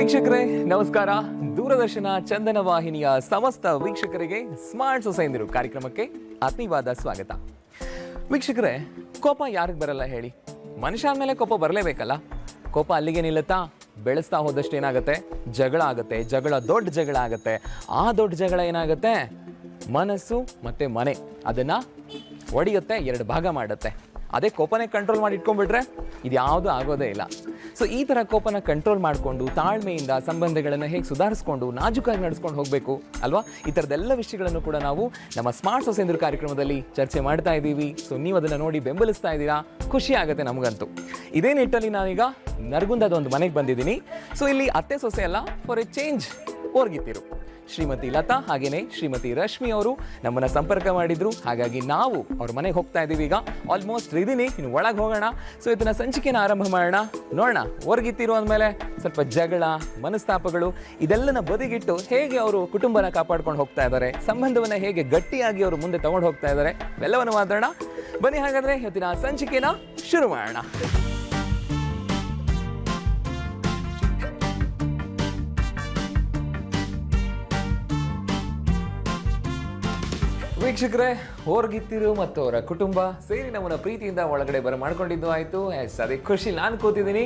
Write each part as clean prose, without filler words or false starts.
ವೀಕ್ಷಕರೇ ನಮಸ್ಕಾರ. ದೂರದರ್ಶನ ಚಂದನ ವಾಹಿನಿಯ ಸಮಸ್ತ ವೀಕ್ಷಕರಿಗೆ ಸ್ಮಾರ್ಟ್ ಸೊಸೈಂದಿರು ಕಾರ್ಯಕ್ರಮಕ್ಕೆ ಆತ್ಮೀಯವಾದ ಸ್ವಾಗತ. ವೀಕ್ಷಕರೇ, ಕೋಪ ಯಾರಿಗೆ ಬರಲ್ಲ ಹೇಳಿ? ಮನುಷ್ಯನ ಮೇಲೆ ಕೋಪ ಬರಲೇಬೇಕಲ್ಲ. ಕೋಪ ಅಲ್ಲಿಗೆ ನಿಲ್ಲುತ್ತಾ? ಬೆಳೆಸ್ತಾ ಹೋದಷ್ಟು ಏನಾಗುತ್ತೆ? ಜಗಳ ಆಗುತ್ತೆ. ದೊಡ್ಡ ಜಗಳ ಆಗುತ್ತೆ. ಆ ದೊಡ್ಡ ಜಗಳ ಏನಾಗುತ್ತೆ? ಮನಸ್ಸು ಮತ್ತು ಮನೆ ಅದನ್ನು ಒಡೆಯುತ್ತೆ, ಎರಡು ಭಾಗ ಮಾಡುತ್ತೆ. ಅದೇ ಕೋಪನೇ ಕಂಟ್ರೋಲ್ ಮಾಡಿ ಇಟ್ಕೊಂಡ್ಬಿಟ್ರೆ ಇದು ಯಾವುದೂ ಆಗೋದೇ ಇಲ್ಲ. ಸೊ ಈ ಥರ ಕೋಪನ ಕಂಟ್ರೋಲ್ ಮಾಡಿಕೊಂಡು ತಾಳ್ಮೆಯಿಂದ ಸಂಬಂಧಗಳನ್ನು ಹೇಗೆ ಸುಧಾರಿಸ್ಕೊಂಡು ನಾಜೂಕಾಗಿ ನಡೆಸ್ಕೊಂಡು ಹೋಗಬೇಕು ಅಲ್ವಾ? ಈ ಥರದ್ದೆಲ್ಲ ವಿಷಯಗಳನ್ನು ಕೂಡ ನಾವು ನಮ್ಮ ಸ್ಮಾರ್ಟ್ ಸೊಸೈಂದಿರು ಕಾರ್ಯಕ್ರಮದಲ್ಲಿ ಚರ್ಚೆ ಮಾಡ್ತಾ ಇದ್ದೀವಿ. ಸೊ ನೀವು ಅದನ್ನು ನೋಡಿ ಬೆಂಬಲಿಸ್ತಾ ಇದ್ದೀರಾ, ಖುಷಿ ಆಗುತ್ತೆ ನಮಗಂತೂ. ಇದೇ ನಿಟ್ಟಲ್ಲಿ ನಾನೀಗ ನರಗುಂದದ ಒಂದು ಮನೆಗೆ ಬಂದಿದ್ದೀನಿ. ಸೊ ಇಲ್ಲಿ ಅತ್ತೆ ಸೊಸೆ ಅಲ್ಲ, ಫಾರ್ ಎ ಚೇಂಜ್ ಓರ್ಗಿತ್ತಿರು ಶ್ರೀಮತಿ ಲತಾ ಹಾಗೇನೆ ಶ್ರೀಮತಿ ರಶ್ಮಿ ಅವರು ನಮ್ಮನ್ನು ಸಂಪರ್ಕ ಮಾಡಿದ್ರು. ಹಾಗಾಗಿ ನಾವು ಅವ್ರ ಮನೆಗೆ ಹೋಗ್ತಾ ಇದ್ದೀವಿ. ಈಗ ಆಲ್ಮೋಸ್ಟ್ ಇದೀನಿ, ಇನ್ನು ಒಳಗೆ ಹೋಗೋಣ. ಸೊ ಇದನ್ನ ಸಂಚಿಕೆನ ಆರಂಭ ಮಾಡೋಣ. ನೋಡೋಣ ಹೊರಗಿತ್ತಿರು ಅಂದಮೇಲೆ ಸ್ವಲ್ಪ ಜಗಳ, ಮನಸ್ತಾಪಗಳು ಇದೆಲ್ಲನ ಬದಿಗಿಟ್ಟು ಹೇಗೆ ಅವರು ಕುಟುಂಬನ ಕಾಪಾಡ್ಕೊಂಡು ಹೋಗ್ತಾ ಇದ್ದಾರೆ, ಸಂಬಂಧವನ್ನ ಹೇಗೆ ಗಟ್ಟಿಯಾಗಿ ಅವರು ಮುಂದೆ ತಗೊಂಡು ಹೋಗ್ತಾ ಇದ್ದಾರೆ, ಎಲ್ಲವನ್ನು ಮಾತಾಡೋಣ. ಬನ್ನಿ ಹಾಗಾದ್ರೆ ಇವತ್ತಿನ ಸಂಚಿಕೆನ ಶುರು ಮಾಡೋಣ. ವೀಕ್ಷಕರೇ, ಹೊರಗಿತ್ತಿರು ಮತ್ತು ಅವರ ಕುಟುಂಬ ಸೇರಿ ನಮ್ಮನ್ನ ಪ್ರೀತಿಯಿಂದ ಒಳಗಡೆ ಮಾಡ್ಕೊಂಡಿದ್ದು ಆಯಿತು. ಅದೇ ಖುಷಿ ನಾನು ಕೂತಿದ್ದೀನಿ.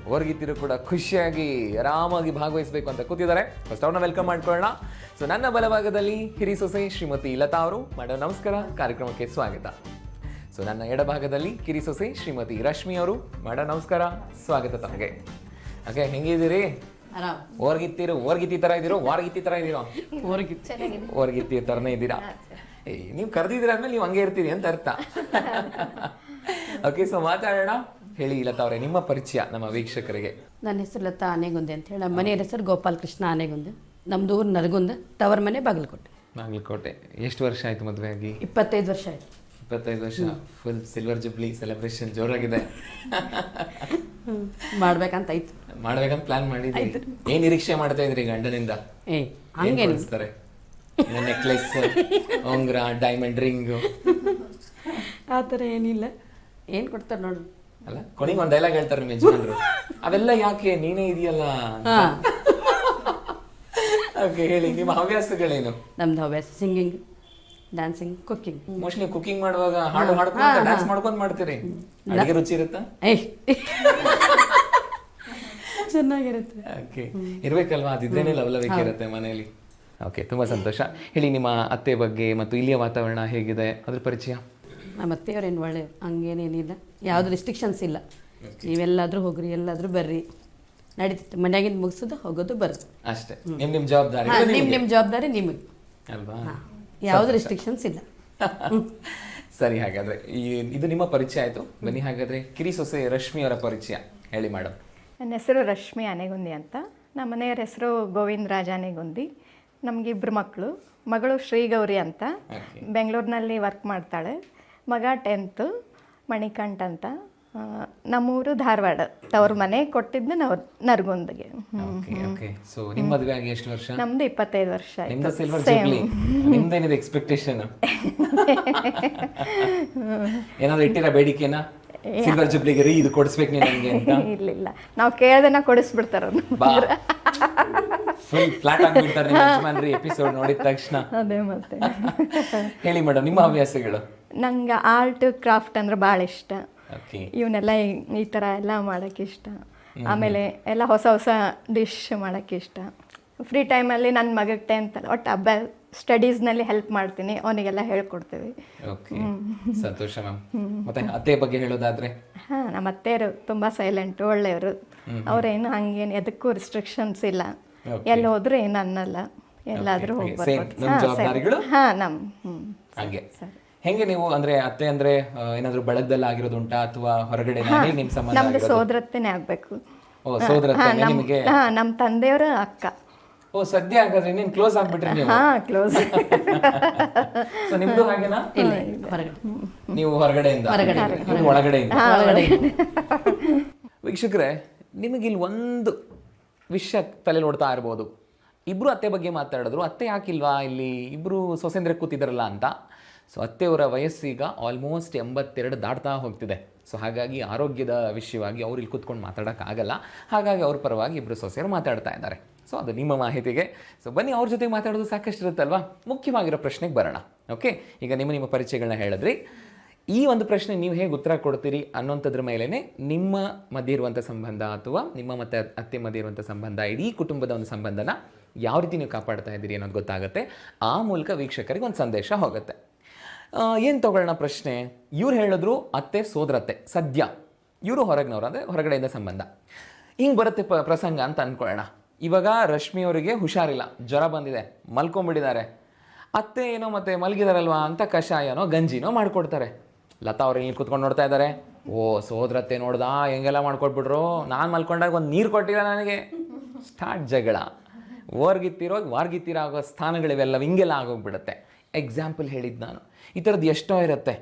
ಹೊರಗಿತ್ತಿರು ಕೂಡ ಖುಷಿಯಾಗಿ ಆರಾಮಾಗಿ ಭಾಗವಹಿಸಬೇಕು ಅಂತ ಕೂತಿದ್ದಾರೆ. ಫಸ್ಟ್ ಅವ್ರನ್ನ ವೆಲ್ಕಮ್ ಮಾಡ್ಕೊಳ್ಳೋಣ. ಸೊ ನನ್ನ ಬಲಭಾಗದಲ್ಲಿ ಹಿರಿ ಸೊಸೆ ಶ್ರೀಮತಿ ಲತಾ ಅವರು. ಮೇಡಮ್ ನಮಸ್ಕಾರ, ಕಾರ್ಯಕ್ರಮಕ್ಕೆ ಸ್ವಾಗತ. ಸೊ ನನ್ನ ಎಡಭಾಗದಲ್ಲಿ ಕಿರಿ ಸೊಸೆ ಶ್ರೀಮತಿ ರಶ್ಮಿ ಅವರು. ಮೇಡಮ್ ನಮಸ್ಕಾರ, ಸ್ವಾಗತ ತಮಗೆ. ಓಕೆ, ಹೆಂಗಿದ್ದೀರಿ? ಹೊರಗಿತ್ತಿ ತರ ಇದ್ದೀರೋ, ವಾರಗಿತ್ತಿ ತರ ಇದ್ದೀರೋ? ಹೊರಗಿತ್ತಿ ತರನೇ ಇದ್ದೀರಾ? ನೀವು ಕರೆದಿದ್ದೀರ ಆದ್ಮೇಲೆ ನೀವು ಹಂಗೆ ಇರ್ತೀರಿ ಅಂತ ಅರ್ಥ. ಓಕೆ, ಸೊ ಮಾತಾಡೋಣ. ಹೇಳಿ ಲತಾ ಅವರೇ, ನಿಮ್ಮ ಪರಿಚಯ ನಮ್ಮ ವೀಕ್ಷಕರಿಗೆ. ನನ್ನ ಹೆಸರು ಲತಾ ಆನೆಗುಂದೆ ಅಂತ ಹೇಳಿ. ನಮ್ಮ ಮನೆಯ ಹೆಸರು ಗೋಪಾಲ್ ಕೃಷ್ಣ ಆನೆಗುಂದೆ. ನಮ್ದು ಊರು ನರಗುಂದ, ತವರ ಮನೆ ಬಾಗಲಕೋಟೆ. ಎಷ್ಟು ವರ್ಷ ಆಯ್ತು ಮದುವೆ ಆಗಿ? 25 ವರ್ಷ ಆಯ್ತು. 25 ವರ್ಷ. ಫುಲ್ ಸಿಲ್ವರ್ ಜುಬ್ಲಿ ಸೆಲೆಬ್ರೇಷನ್ ಜೋರಾಗಿದೆ. ಮಾಡ್ಬೇಕಂತ ಪ್ಲಾನ್ ಮಾಡಿದ್ರಿ? ಏನ್ ನಿರೀಕ್ಷೆ ಮಾಡ್ತಾ ಇದ್ರಿ ಗಂಡನಿಂದ? ಹಂಗೇನಿಸ್ತಾರೆ? ನೆಕ್ಲೆಸ್, ಉಂಗ್ರ, ಡೈಮಂಡ್ ರಿಂಗ್ ಆ ಥರ ಏನಿಲ್ಲ. ಏನು ಕೊಡ್ತಾರೆ ನೋಡು. ಅಲ್ಲ, ಕೊನೆಗೆ ಒಂದು ಡೈಲಾಗ್ ಹೇಳ್ತಾರೆ ನಿಮ್ಮ ಯಜಮಾನರು, ಅವೆಲ್ಲ ಯಾಕೆ, ನೀನೇ ಇದೆಯಲ್ಲ. ಓಕೆ, ಹೇಳಿ ನಿಮ್ಮ ಹವ್ಯಾಸಗಳೇನು? ನಮ್ದು ಹವ್ಯಾಸ singing, dancing, cooking. Mostly cooking ಮಾಡುವಾಗ ಹಾಡು ಹಾಡ್ಕೊಂಡು ಡ್ಯಾನ್ಸ್ ಮಾಡ್ಕೊಂಡು ಮಾಡ್ತೀರಿ. ಅಡಿಗೆ ರುಚಿ ಇರುತ್ತಾ? ಚೆನ್ನಾಗಿರುತ್ತೆ. ಓಕೆ, ಇರ್ಬೇಕಲ್ವಾ, ಅದಿದ್ರೇನೆ ಲವಲವಿಕೆ ಇರುತ್ತೆ ಮನೆಯಲ್ಲಿ. ಓಕೆ, ತುಂಬ ಸಂತೋಷ. ಹೇಳಿ ನಿಮ್ಮ ಅತ್ತೆ ಬಗ್ಗೆ ಮತ್ತು ಇಲ್ಲಿಯ ವಾತಾವರಣ ಹೇಗಿದೆ, ಅದ್ರ ಪರಿಚಯ? ನಮ್ಮ ಅತ್ತೆಯವ್ರೇನು ಒಳ್ಳೆ, ಹಂಗೇನೇನಿಲ್ಲ, ಯಾವುದು ರೆಸ್ಟ್ರಿಕ್ಷನ್ಸ್ ಇಲ್ಲ. ನೀವೆಲ್ಲಾದರೂ ಹೋಗ್ರಿ, ಎಲ್ಲಾದರೂ ಬರ್ರಿ, ನಡೀತಿತ್ತು. ಮನ್ಯಾಗಿಂದ ಮುಗಿಸೋದು, ಹೋಗೋದು, ಬರೋದು ಅಷ್ಟೇ. ನಿಮ್ಮ ಜವಾಬ್ದಾರಿ ನಿಮ್ಮ ಜವಾಬ್ದಾರಿ ನಿಮಗೆ ಅಲ್ವಾ? ಯಾವುದು ರೆಸ್ಟ್ರಿಕ್ಷನ್ಸ್ ಇಲ್ಲ. ಸರಿ, ಹಾಗಾದ್ರೆ ಇದು ನಿಮ್ಮ ಪರಿಚಯ ಆಯಿತು. ಬನ್ನಿ ಹಾಗಾದ್ರೆ ಕಿರಿ ಸೊಸೆ ರಶ್ಮಿ ಅವರ ಪರಿಚಯ ಹೇಳಿ ಮೇಡಮ್. ನನ್ನ ಹೆಸರು ರಶ್ಮಿ ಆನೆಗುಂದಿ ಅಂತ. ನಮ್ಮ ಮನೆಯವರ ಹೆಸರು ಗೋವಿಂದರಾಜ್ ಆನೆಗುಂದಿ. ನಮಗಿಬ್ಬರು ಮಗಳು ಶ್ರೀಗೌರಿ ಅಂತ ಬೆಂಗಳೂರಿನಲ್ಲಿ ವರ್ಕ್ ಮಾಡ್ತಾಳೆ. ಮಗ 10th, ಮಣಿಕಂಠ ಅಂತ. ನಮ್ಮೂರು ಧಾರವಾಡ, ತವ್ರ ಮನೆ ಕೊಟ್ಟಿದ್ದು ನಾವು ನರಗುಂದಿಗೆ. ನಿಮ್ಮ ಮದುವೆ ಆಗಿ ಎಷ್ಟು ವರ್ಷ? ನಮ್ದು 25 ವರ್ಷ ಆಯ್ತು. ನಿಮ್ದೇನಿದೆ ಎಕ್ಸ್ಪೆಕ್ಟೇಷನ್? ಏನಾದ್ರು ಇಟ್ಟಿರ ಬೇಡಿಕೆನ? ಸಿಲ್ವರ್ ಜುಬ್ಲಿಗೆ ರೀ ಇದು ಕೊಡಿಸ್ಬೇಕು ನನಗೆ ಅಂತ? ಇಲ್ಲ, ನಾವು ಕೇಳ್ದನ್ನ ಕೊಡಿಸ್ಬಿಡ್ತಾರ. ಫುಲ್ ಫ್ಲಾಟ್ ಆಗಿಬಿಡ್ತಾರೆ ನಿಮ್ಮ ಯಜಮಾನ್ರಿ ಎಪಿಸೋಡ್ ನೋಡಿದ ತಕ್ಷಣ. ಅದೇ ಮತ್ತೆ. ಹೇಳಿ ಮೇಡಮ್, ನಿಮ್ಮ ಹವ್ಯಾಸಗಳು? ನಂಗೆ ಆರ್ಟ್ ಕ್ರಾಫ್ಟ್ ಅಂದ್ರೆ ಭಾಳ ಇಷ್ಟ. ಇವನ್ನೆಲ್ಲ ಈ ಥರ ಎಲ್ಲ ಮಾಡೋಕ್ಕೆ ಇಷ್ಟ. ಆಮೇಲೆ ಎಲ್ಲ ಹೊಸ ಹೊಸ ಡಿಶ್ ಮಾಡೋಕ್ಕೆ ಇಷ್ಟ. ಫ್ರೀ ಟೈಮಲ್ಲಿ ನನ್ನ ಮಗಕ್ಕೆ 10th ಒಟ್ಟು ಸ್ಟಡೀಸ್ನಲ್ಲಿ ಹೆಲ್ಪ್ ಮಾಡ್ತೀನಿ, ಅವನಿಗೆಲ್ಲ ಹೇಳ್ಕೊಡ್ತೀವಿ. ಓಕೆ, ಸಂತೋಷ ಮ್ಯಾಮ್. ಮತ್ತೆ ಅತ್ತೆ ಬಗ್ಗೆ ಹೇಳೋದಾದ್ರೆ? ಹಾಂ, ನಮ್ಮ ಅತ್ತೆಯರು ತುಂಬ ಸೈಲೆಂಟ್, ಒಳ್ಳೆಯವರು. ಅವ್ರೇನು ಹಂಗೇನು ಎದಕ್ಕೂ ರಿಸ್ಟ್ರಿಕ್ಷನ್ಸ್ ಇಲ್ಲ. ಎಲ್ಲಿ ಹೋದ್ರೂ ಏನು ಅನ್ನಲ್ಲ, ಎಲ್ಲಾದರೂ ಹೋಗ್ಬರ್ಬೋದು. ಹಾಂ, ಹಾಗೆ. ಹೆಂಗೆ ನೀವು ಅಂದ್ರೆ ಅತ್ತೆ ಅಂದ್ರೆ ಏನಾದ್ರು ಬಳಗದಲ್ಲಿ ಆಗಿರೋದು ಉಂಟಾ ಅಥವಾ ಹೊರಗಡೆ? ನಿಮ್ಮ ಸಂಬಂಧ ನಮ್ದು ಸೋದರತ್ತೆನೇ ಆಗಬೇಕು. ಓ, ಸೋದರತ್ತೆ ನಿಮಗೆ? ನಮ್ಮ ತಂದೆಯವರ ಅಕ್ಕ. ಓ, ಸದ್ಯ ಹಾಗಾದ್ರೆ ನೀನು ಕ್ಲೋಸ್ ಆಗ್ಬಿಟ್ರಿ ನೀವು? ಹಾಂ, ಕ್ಲೋಸ್. ಸೊ ನಿಮ್ದು ಹಾಗೇನಾ? ನೀವು ಹೊರಗಡೆಯಿಂದ, ಒಳಗಡೆಯಿಂದ? ವೀಕ್ಷಕರೇ, ನಿಮಗಿಲ್ಲಿ ಒಂದು ವಿಷಯ ತಲೆ ನೋಡ್ತಾ ಇರ್ಬೋದು. ಇಬ್ರು ಅತ್ತೆ ಬಗ್ಗೆ ಮಾತಾಡಿದ್ರು, ಅತ್ತೆ ಯಾಕಿಲ್ವಾ ಇಲ್ಲಿ, ಇಬ್ರು ಸೊಸೆಂದ್ರೆ ಕೂತಿದಾರಲ್ಲ ಅಂತ. ಸೊ ಅತ್ತೆಯವರ ವಯಸ್ಸೀಗ ಆಲ್ಮೋಸ್ಟ್ 82 ದಾಟ್ತಾ ಹೋಗ್ತಿದೆ. ಸೊ ಹಾಗಾಗಿ ಆರೋಗ್ಯದ ವಿಷಯವಾಗಿ ಅವ್ರು ಇಲ್ಲಿ ಕೂತ್ಕೊಂಡು ಮಾತಾಡೋಕ್ಕಾಗಲ್ಲ. ಹಾಗಾಗಿ ಅವ್ರ ಪರವಾಗಿ ಇಬ್ಬರು ಸೊಸೆಯರು ಮಾತಾಡ್ತಾ ಇದ್ದಾರೆ. ಸೊ ಅದು ನಿಮ್ಮ ಮಾಹಿತಿಗೆ. ಸೊ ಬನ್ನಿ, ಅವ್ರ ಜೊತೆ ಮಾತಾಡೋದು ಸಾಕಷ್ಟು ಇರುತ್ತಲ್ವಾ. ಮುಖ್ಯವಾಗಿರೋ ಪ್ರಶ್ನೆಗೆ ಬರೋಣ. ಓಕೆ, ಈಗ ನಿಮ್ಮ ಪರಿಚಯಗಳನ್ನ ಹೇಳಿದ್ರಿ. ಈ ಒಂದು ಪ್ರಶ್ನೆ ನೀವು ಹೇಗೆ ಉತ್ತರ ಕೊಡ್ತೀರಿ ಅನ್ನೋಂಥದ್ರ ಮೇಲೇ ನಿಮ್ಮ ಮಧ್ಯೆ ಇರುವಂಥ ಸಂಬಂಧ ಅಥವಾ ನಿಮ್ಮ ಮತ್ತು ಅತ್ತೆ ಮಧ್ಯೆ ಇರುವಂಥ ಸಂಬಂಧ, ಇಡೀ ಕುಟುಂಬದ ಒಂದು ಸಂಬಂಧನ ಯಾವ ರೀತಿ ನೀವು ಕಾಪಾಡ್ತಾ ಇದ್ದೀರಿ ಅನ್ನೋದು ಗೊತ್ತಾಗುತ್ತೆ. ಆ ಮೂಲಕ ವೀಕ್ಷಕರಿಗೆ ಒಂದು ಸಂದೇಶ ಹೋಗುತ್ತೆ. ಏನು ತಗೊಳ್ಳೋಣ ಪ್ರಶ್ನೆ. ಇವ್ರು ಹೇಳಿದ್ರು ಅತ್ತೆ ಸೋದರತ್ತೆ, ಸದ್ಯ ಇವರು ಹೊರಗಿನವ್ರು, ಅಂದರೆ ಹೊರಗಡೆಯಿಂದ ಸಂಬಂಧ. ಹಿಂಗೆ ಬರುತ್ತೆ ಪ್ರಸಂಗ ಅಂತ ಅಂದ್ಕೊಳ್ಳೋಣ. ಇವಾಗ ರಶ್ಮಿ ಅವರಿಗೆ ಹುಷಾರಿಲ್ಲ, ಜ್ವರ ಬಂದಿದೆ, ಮಲ್ಕೊಂಬಿಟ್ಟಿದ್ದಾರೆ. ಅತ್ತೆ ಏನೋ ಮತ್ತೆ ಮಲಗಿದಾರಲ್ವಾ ಅಂತ ಕಷಾಯನೋ ಗಂಜಿನೋ ಮಾಡಿಕೊಡ್ತಾರೆ. ಲತಾ ಅವ್ರು ಇಲ್ಲಿ ಕೂತ್ಕೊಂಡು ನೋಡ್ತಾ ಇದ್ದಾರೆ. ಓ ಸೋದರತ್ತೆ ನೋಡ್ದಾ ಹೆಂಗೆಲ್ಲ ಮಾಡ್ಕೊಟ್ಬಿಟ್ರು, ನಾನು ಮಲ್ಕೊಂಡಾಗ ಒಂದು ನೀರು ಕೊಟ್ಟಿಲ್ಲ ನನಗೆ. ಸ್ಟಾರ್ಟ್ ಜಗಳ. ವಾರ್ಗಿತ್ತೀರೋ ಆಗೋ ಸ್ಥಾನಗಳಿವೆಲ್ಲ ಹಿಂಗೆಲ್ಲ ಆಗೋಗ್ಬಿಡುತ್ತೆ. ಎಕ್ಸಾಂಪಲ್ ಹೇಳಿದ್ದು ನಾನು. ಈ ಥರದ್ದು ಎಷ್ಟೋ ಇರುತ್ತೆ.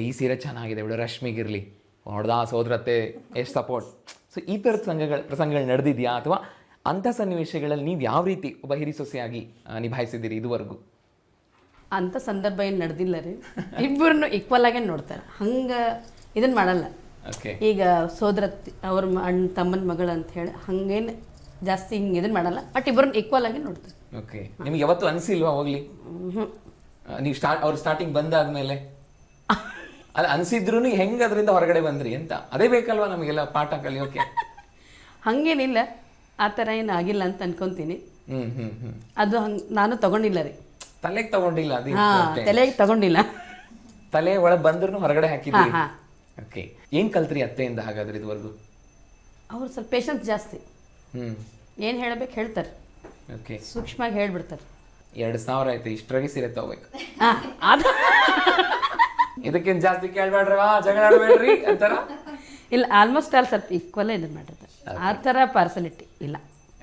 ಈ ಸೀರೆ ಚೆನ್ನಾಗಿದೆ ಬಿಡು, ರಶ್ಮಿಗಿರಲಿ, ನೋಡ್ದಾ ಸೋದರತ್ತೆ ಎಷ್ಟು ಸಪೋರ್ಟ್. ಸೊ ಈ ಥರದ ಪ್ರಸಂಗಗಳು ನಡೆದಿದೆಯಾ, ಅಥವಾ ಅಂಥ ಸನ್ನಿವೇಶಗಳಲ್ಲಿ ನೀವು ಯಾವ ರೀತಿ ಒಬ್ಬ ಹಿರಿ ಸೊಸೆಯಾಗಿ ನಿಭಾಯಿಸಿದ್ದೀರಿ ಇದುವರೆಗೂ? ಅಂಥ ಸಂದರ್ಭ ಏನು ನಡೆದಿಲ್ಲ ರೀ. ಇಬ್ಬರನ್ನು ಈಕ್ವಲ್ ಆಗೇ ನೋಡ್ತಾರೆ, ಹಂಗೆ ಇದನ್ನು ಮಾಡಲ್ಲ. ಓಕೆ, ಈಗ ಸೋದರತ್ತಿ ಅವ್ರ ಅಣ್ಣ ತಮ್ಮನ ಮಗಳು ಅಂತ ಹೇಳಿ ಹಂಗೇನು ಜಾಸ್ತಿ ಹಿಂಗೆ ಇದನ್ನು ಮಾಡಲ್ಲ. ಬಟ್ ಇಬ್ಬರನ್ನ ಈಕ್ವಲ್ ಆಗಿ ನೋಡ್ತಾರೆ. ಓಕೆ, ನಿಮ್ಗೆ ಯಾವತ್ತೂ ಅನಿಸಿಲ್ವಾ ಹೋಗ್ಲಿ ನೀವು ಅವ್ರು ಸ್ಟಾರ್ಟಿಂಗ್ ಬಂದಾದ್ಮೇಲೆ? ಅಲ್ಲ, ಅನಿಸಿದ್ರು ಹೆಂಗೆ ಅದರಿಂದ ಹೊರಗಡೆ ಬಂದ್ರಿ ಅಂತ? ಅದೇ ಬೇಕಲ್ವಾ ನಮಗೆಲ್ಲ ಪಾಠ ಕಲಿಯೋಕೆ. ಹಂಗೇನಿಲ್ಲ, ಆ ಥರ ಏನು ಆಗಿಲ್ಲ ಅಂತ ಅನ್ಕೊಂತೀನಿ. ಅದು ಹಂಗೆ ನಾನು ತಗೊಂಡಿಲ್ಲ ರೀ. ತಲೆಗೆ ತಗೊಂಡಿಲ್ಲ? ಅದು ತಲೆಗೆ ತಗೊಂಡಿಲ್ಲ. ತಲೆ ಒಳಗೆ ಬಂದ್ರು ಹೊರಗಡೆ ಹಾಕಿದ್ರಿ. ಹಾಂ. ಓಕೆ, ಏನು ಕಲ್ತ್ರಿ ಅತ್ತೆಯಿಂದ ಹಾಗಾದ್ರೆ ಇದುವರೆಗೂ? ಅವ್ರು ಸ್ವಲ್ಪ ಪೇಷನ್ಸ್ ಜಾಸ್ತಿ. ಏನು ಹೇಳಬೇಕು ಹೇಳ್ತಾರೆ, ಓಕೆ, ಸೂಕ್ಷ್ಮವಾಗಿ ಹೇಳ್ಬಿಡ್ತಾರೆ. 2000 ಆಯ್ತು, ಇಷ್ಟರಾಗೆ ಸೀರೆ ತಗೋಬೇಕು. ಅದು ಇದಕ್ಕಿಂತ ಜಾಸ್ತಿ ಕೇಳ್ಬೇಡ್ರವಾ, ಜಗಳ ಆಡಬೇಡ್ರಿ ಅಂತಾರ? ಇಲ್ಲ, ಆಲ್ಮೋಸ್ಟ್ ಆಲ್ ಸ್ವಲ್ಪ ಈಕ್ವಲ್ ಇದನ್ನು ಮಾಡಿರ್ತಾರೆ. ಆ ಥರ ಪಾರ್ಸಲಿಟಿ ಇಲ್ಲ.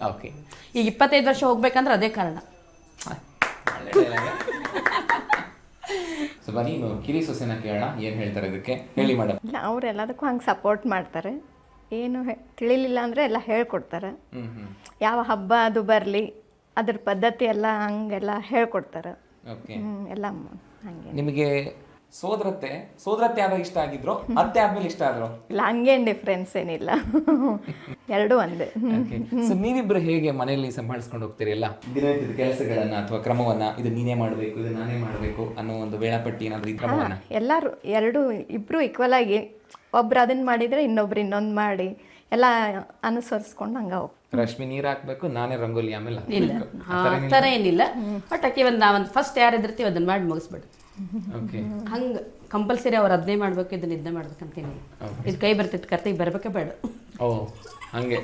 ಓಕೆ, ಈಗ 25 ವರ್ಷ ಹೋಗ್ಬೇಕಂದ್ರೆ ಅದೇ ಕಾರಣ. ಸೊ ಬನ್ನಿ ಕಿರಿ ಸೊಸೆನ ಕೇಳೋಣ, ಏನು ಹೇಳ್ತಾರೆ ಇದಕ್ಕೆ. ಹೇಳಿ ಮೇಡಮ್. ಇಲ್ಲ, ಅವ್ರು ಎಲ್ಲದಕ್ಕೂ ಹಂಗೆ ಸಪೋರ್ಟ್ ಮಾಡ್ತಾರೆ. ಏನು ತಿಳಿಲಿಲ್ಲ ಅಂದರೆ ಎಲ್ಲ ಹೇಳ್ಕೊಡ್ತಾರೆ. ಯಾವ ಹಬ್ಬ ಅದು ಬರಲಿ ಅದ್ರ ಪದ್ಧತಿ ಎಲ್ಲ ಹಂಗೆಲ್ಲ ಹೇಳ್ಕೊಡ್ತಾರೆ. ಓಕೆ, ಎಲ್ಲ ಹಂಗೆ. ನಿಮಗೆ ಸೋದರತ್ತೆ ಯಾವಾಗ ಇಷ್ಟ ಆಗಿದ್ರು, ಅತ್ತೆ ಆದ್ಮೇಲೆ ಇಷ್ಟ ಆದ್ರು? ಇಲ್ಲ, ಹಂಗೇನು ಡಿಫ್ರೆನ್ಸ್ ಏನಿಲ್ಲ, ಎರಡೂ ಒಂದೇ. ಸೊ ನೀವಿಬ್ರು ಹೇಗೆ ಮನೆಯಲ್ಲಿ ಸಂಭಾಳಿಸ್ಕೊಂಡು ಹೋಗ್ತೀರಿ ಎಲ್ಲ ದಿನನಿತ್ಯದ ಕೆಲಸಗಳನ್ನ ಅಥವಾ ಕ್ರಮವನ್ನ? ಇದು ನೀನೇ ಮಾಡಬೇಕು, ಇದು ನಾನೇ ಮಾಡಬೇಕು ಅನ್ನೋ ಒಂದು ವೇಳಾಪಟ್ಟಿ ಏನಾದರೂ ಈ ಕ್ರಮವನ್ನ? ಎಲ್ಲರೂ ಇಬ್ಬರು ಈಕ್ವಲ್ ಆಗಿ, ಒಬ್ರು ಅದನ್ನ ಮಾಡಿದರೆ ಇನ್ನೊಬ್ರು ಇನ್ನೊಂದು ಮಾಡಿ ಎಲ್ಲ ಅನುಸರಿಸ್ಕೊಂಡು ಹಂಗೆ ಹೋಗಿ. ರಶ್ಮಿ ನೀರು ಹಾಕ್ಬೇಕು, ನಾನೇ ರಂಗೋಲಿ ಆಮೇಲೆ ಇಲ್ಲ, ಆ ಥರ ಏನಿಲ್ಲ. ಬಟ್ ಆಕೆ ನಾವೊಂದು ಫಸ್ಟ್ ಯಾರು ಇದ್ರತೀವಿ ಅದನ್ನ ಮಾಡಿ ಮುಗಿಸ್ಬಿಡು. ಓಕೆ, ಹಂಗೆ ಕಂಪಲ್ಸರಿ ಅವ್ರು ಅದನ್ನೇ ಮಾಡ್ಬೇಕು, ಇದನ್ನ ಇದನ್ನೇ ಮಾಡ್ಬೇಕಂತೀನಿ. ಇದು ಕೈ ಬರ್ತಿತ್ತು, ಕರ್ತಿಗೆ ಬರಬೇಕೆ ಬೇಡ. ಓ ಹಂಗೆ.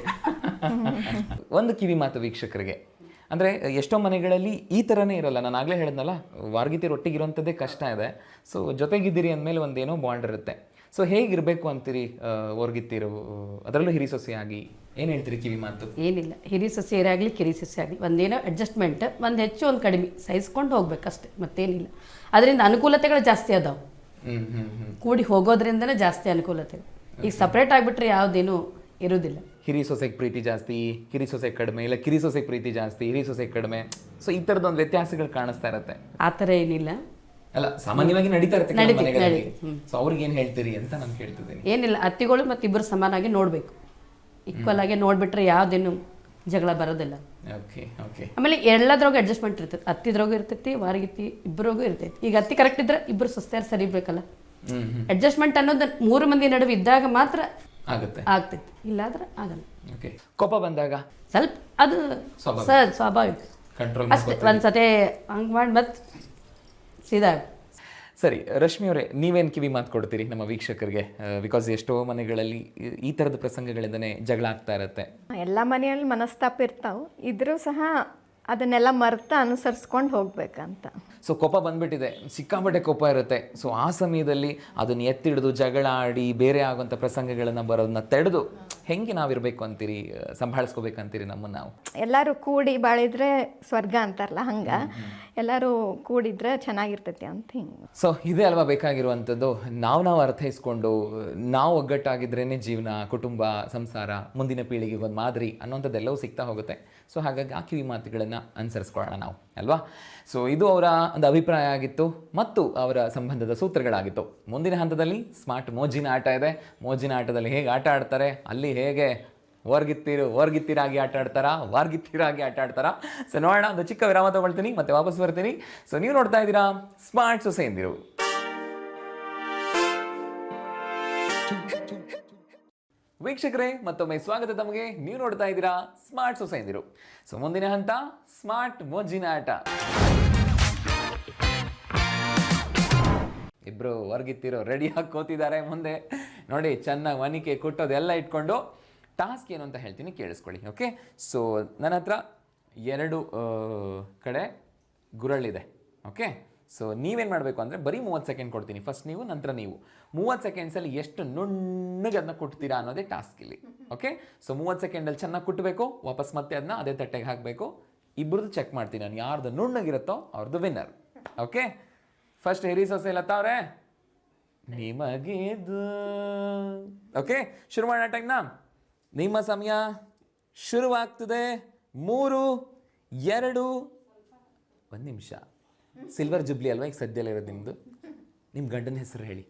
ಒಂದು ಕಿವಿ ಮಾತು ವೀಕ್ಷಕರಿಗೆ, ಅಂದರೆ ಎಷ್ಟೋ ಮನೆಗಳಲ್ಲಿ ಈ ಥರನೇ ಇರಲ್ಲ. ನಾನು ಆಗಲೇ ಹೇಳಿದ್ನಲ್ಲ, ವಾರ್ಗಿತಿರು ಒಟ್ಟಿಗಿರುವಂಥದ್ದೇ ಕಷ್ಟ ಇದೆ. ಸೊ ಜೊತೆಗಿದ್ದೀರಿ ಅಂದಮೇಲೆ ಒಂದೇನೋ ಬಾಂಡ್ ಇರುತ್ತೆ. ಸೊ ಹೇಗಿರಬೇಕು ಅಂತೀರಿ ಹೊರ್ಗಿತ್ತಿರು, ಅದರಲ್ಲೂ ಹಿರಿ ಸೊಸೆಯಾಗಿ ಏನು ಹೇಳ್ತೀರಿ ಕಿವಿ ಮಾತು? ಏನಿಲ್ಲ, ಹಿರಿ ಸೊಸೆಯರಾಗಲಿ ಕಿರಿ ಸೊಸೆ ಆಗಲಿ ಒಂದೇನೋ ಅಡ್ಜಸ್ಟ್ಮೆಂಟ್, ಒಂದು ಹೆಚ್ಚು ಒಂದು ಕಡಿಮೆ ಸಹಿಸ್ಕೊಂಡು ಹೋಗ್ಬೇಕಷ್ಟೆ, ಮತ್ತೇನಿಲ್ಲ. ಅದರಿಂದ ಅನುಕೂಲತೆಗಳು ಜಾಸ್ತಿ ಅದಾವೆ. ಕೂಡಿ ಹೋಗೋದ್ರಿಂದನೇ ಜಾಸ್ತಿ ಅನುಕೂಲತೆ. ಈಗ ಸಪ್ರೇಟ್ ಆಗಿಬಿಟ್ರೆ ಯಾವುದೇನೂ ಇರೋದಿಲ್ಲ. ಹಿರಿ ಸೊಸೆಗೆ ಪ್ರೀತಿ ಜಾಸ್ತಿ, ಕಿರಿ ಸೊಸೆಗೆ ಕಡಿಮೆ, ಇಲ್ಲ ಕಿರಿ ಸೊಸೆಗೆ ಪ್ರೀತಿ ಜಾಸ್ತಿ, ಹಿರಿ ಸೊಸೆಗೆ ಕಡಿಮೆ. ಸೊ ಈ ಥರದೊಂದು ವ್ಯತ್ಯಾಸಗಳು ಕಾಣಿಸ್ತಾ ಇರುತ್ತೆ. ಆ ಥರ ಏನಿಲ್ಲ, ಅಲ್ಲ ಸಾಮಾನ್ಯವಾಗಿ ನಡೀತಾ ಇರುತ್ತೆ ಮನೆಗಳಲ್ಲಿ. ಸೊ ಅವ್ರಿಗೆ ಏನು ಹೇಳ್ತೀರಿ ಅಂತ ನಾನು ಕೇಳ್ತಿದ್ದೀನಿ. ಏನಿಲ್ಲ, ಅತ್ತಿಗಳು ಮತ್ತು ಇಬ್ಬರು ಸಮಾನಾಗಿ ನೋಡಬೇಕು. ಈಕ್ವಲ್ ಆಗಿ ನೋಡಿಬಿಟ್ರೆ ಯಾವುದೇನು ಜಗಳ ಬರೋದಿಲ್ಲ. Okay okay. ಆಮೇಲೆ ಎಲ್ಲದ್ರಾಗೂ ಅಡ್ಜಸ್ಟ್ಮೆಂಟ್ ಇರ್ತೈತೆ. ಅತ್ತಿದ್ರಾಗೂ ಇರ್ತೈತಿ, ವಾರಗಿತ್ತಿ ಇಬ್ಬರಿಗೂ ಇರ್ತೈತಿ. ಈಗ ಅತ್ತಿ ಕರೆಕ್ಟ್ ಇದ್ರೆ ಇಬ್ಬರು ಸೊಸೆಯಾರು ಸರಿ ಇರ್ಬೇಕಲ್ಲ. ಅಡ್ಜಸ್ಟ್ಮೆಂಟ್ ಅನ್ನೋದು 3 ಮಂದಿ ನಡುವೆ ಇದ್ದಾಗ ಮಾತ್ರ ಆಗುತ್ತೆ, ಆಗ್ತೈತಿ. ಇಲ್ಲಾದ್ರೆ ಆಗಲ್ಲ. ಓಕೆ. ಕೋಪ ಬಂದಾಗ ಸ್ವಲ್ಪ ಅದು ಸ್ವಾಭಾವಿಕ, ಕಂಟ್ರೋಲ್ ಅಷ್ಟೇ. ಒಂದ್ಸತಿ ಹಂಗೆ ಮಾಡಿ ಮತ್ತೆ ಸೀದಾ. ಸರಿ ರಶ್ಮಿ ಅವರೇ, ನೀವೇನು ಕಿವಿ ಮಾತು ಕೊಡ್ತೀರಿ ನಮ್ಮ ವೀಕ್ಷಕರಿಗೆ? ಬಿಕಾಸ್ ಎಷ್ಟೋ ಮನೆಗಳಲ್ಲಿ ಈ ಥರದ ಪ್ರಸಂಗಗಳಿಂದನೇ ಜಗಳ ಆಗ್ತಾ ಇರುತ್ತೆ. ಎಲ್ಲ ಮನೆಯಲ್ಲಿ ಮನಸ್ತಾಪ ಇರ್ತಾವೆ, ಇದ್ರೂ ಸಹ ಅದನ್ನೆಲ್ಲ ಮರ್ತ ಅನುಸರಿಸ್ಕೊಂಡು ಹೋಗ್ಬೇಕಂತ. ಸೊ ಕೋಪ ಬಂದ್ಬಿಟ್ಟಿದೆ, ಸಿಕ್ಕಾಪಟ್ಟೆ ಕೋಪ ಇರುತ್ತೆ. ಸೊ ಆ ಸಮಯದಲ್ಲಿ ಅದನ್ನು ಎತ್ತಿಡಿದು ಜಗಳ ಆಡಿ ಬೇರೆ ಆಗುವಂಥ ಪ್ರಸಂಗಗಳನ್ನು ಬರೋದನ್ನ ತಡೆದು ಹೆಂಗೆ ನಾವಿರಬೇಕು ಅಂತೀರಿ, ಸಂಭಾಳಿಸ್ಕೋಬೇಕಂತೀರಿ ನಮ್ಮನ್ನು ನಾವು? ಎಲ್ಲರೂ ಕೂಡಿ ಬಾಳಿದ್ರೆ ಸ್ವರ್ಗ ಅಂತಾರಲ್ಲ ಹಂಗೆ ಎಲ್ಲರೂ ಕೂಡಿದ್ರೆ ಚೆನ್ನಾಗಿರ್ತೈತಿ ಅಂತ ಹಿಂಗೆ. ಸೊ ಇದೇ ಅಲ್ವಾ ಬೇಕಾಗಿರುವಂಥದ್ದು, ನಾವು ಅರ್ಥೈಸ್ಕೊಂಡು ನಾವು ಒಗ್ಗಟ್ಟಾಗಿದ್ರೇ ಜೀವನ, ಕುಟುಂಬ, ಸಂಸಾರ, ಮುಂದಿನ ಪೀಳಿಗೆಗೆ ಒಂದು ಮಾದರಿ ಅನ್ನೋಂಥದ್ದೆಲ್ಲವೂ ಸಿಗ್ತಾ ಹೋಗುತ್ತೆ. ಸೊ ಹಾಗಾಗಿ ಆ ಕಿವಿ ಮಾತುಗಳನ್ನು ಅನುಸರಿಸ್ಕೊಳ್ಳೋಣ ನಾವು, ಅಲ್ವಾ? ಸೊ ಇದು ಅವರ ಒಂದು ಅಭಿಪ್ರಾಯ ಆಗಿತ್ತು ಮತ್ತು ಅವರ ಸಂಬಂಧದ ಸೂತ್ರಗಳಾಗಿತ್ತು. ಮುಂದಿನ ಹಂತದಲ್ಲಿ ಸ್ಮಾರ್ಟ್ ಮೋಜಿನ ಆಟ ಇದೆ. ಮೋಜಿನ ಆಟದಲ್ಲಿ ಹೇಗೆ ಆಟ ಆಡ್ತಾರೆ, ಅಲ್ಲಿ ಹೇಗೆ ವರ್ಗಿತ್ತೀರಾಗಿ ಆಟ ಆಡ್ತಾರಾ, ವಾರ್ಗಿತ್ತೀರಾಗಿ ಆಟ ಆಡ್ತಾರಾ? ಸೊ ನೋಡೋಣ. ಒಂದು ಚಿಕ್ಕ ವಿರಾಮ ತಗೊಳ್ತೀನಿ, ಮತ್ತೆ ವಾಪಸ್ ಬರ್ತೀನಿ. ಸೊ ನೀವು ನೋಡ್ತಾ ಇದ್ದೀರಾ ಸ್ಮಾರ್ಟ್ ಸೊಸೆಯಂದಿರು. ವೀಕ್ಷಕರೇ, ಮತ್ತೊಮ್ಮೆ ಸ್ವಾಗತ ತಮಗೆ. ನೀವು ನೋಡ್ತಾ ಇದ್ದೀರಾ ಸ್ಮಾರ್ಟ್ ಸೊಸೆಯಂದಿರು. ಸೊ ಮುಂದಿನ ಹಂತ ಸ್ಮಾರ್ಟ್ ಮೋಜಿನ ಆಟ. ಇಬ್ರು ವರ್ಗಿತ್ತಿರೋ ರೆಡಿಯಾಗಿ ಕೂತಿದ್ದಾರೆ ಮುಂದೆ ನೋಡಿ. ಚೆನ್ನಾಗಿ ಮನಿಕೆ ಕುಟ್ಟೋದೆಲ್ಲ ಇಟ್ಕೊಂಡು ಟಾಸ್ಕ್ ಏನು ಅಂತ ಹೇಳ್ತೀನಿ, ಕೇಳಿಸ್ಕೊಳ್ಳಿ. ಓಕೆ, ಸೊ ನನ್ನ ಹತ್ರ 2 ಕಡೆ ಗುರಳಿದೆ. ಓಕೆ, ಸೊ ನೀವೇನು ಮಾಡಬೇಕು ಅಂದರೆ ಬರೀ 30 ಸೆಕೆಂಡ್ ಕೊಡ್ತೀನಿ. ಫಸ್ಟ್ ನೀವು, ನಂತರ ನೀವು. 30 ಸೆಕೆಂಡ್ಸಲ್ಲಿ ಎಷ್ಟು ನುಣ್ಣಗೆ ಅದನ್ನ ಕುಟ್ತೀರಾ ಅನ್ನೋದೇ ಟಾಸ್ಕ್ ಇಲ್ಲಿ. ಓಕೆ, ಸೊ 30 ಸೆಕೆಂಡಲ್ಲಿ ಚೆನ್ನಾಗಿ ಕುಟ್ಟಬೇಕು, ವಾಪಸ್ ಮತ್ತೆ ಅದನ್ನ ಅದೇ ತಟ್ಟೆಗೆ ಹಾಕಬೇಕು. ಇಬ್ಬರದ್ದು ಚೆಕ್ ಮಾಡ್ತೀನಿ ನಾನು, ಯಾರ್ದು ನುಣ್ಣಗಿರುತ್ತೋ ಅವ್ರದ್ದು ವಿನ್ನರ್. ಓಕೆ, ಫಸ್ಟ್ ಹಿರಿ ಸೊಸೆ ಲತಾ ಅವರೇ, ನಿಮಗೇದು. ಓಕೆ, ಶುರು ಮಾಡೋಣ. ಟೈಮ್ನ ನಿಮ್ಮ ಸಮಯ ಶುರುವಾಗ್ತದೆ. 3, 2, 1 ನಿಮಿಷ. ಸಿಲ್ವರ್ ಜುಬ್ಲಿ ಅಲ್ವಾ ಈಗ ಸದ್ಯಲ್ಲ ಇರೋದು ನಿಮ್ಮದು? ನಿಮ್ಮ ಗಂಡನ ಹೆಸರು ಹೇಳಿ,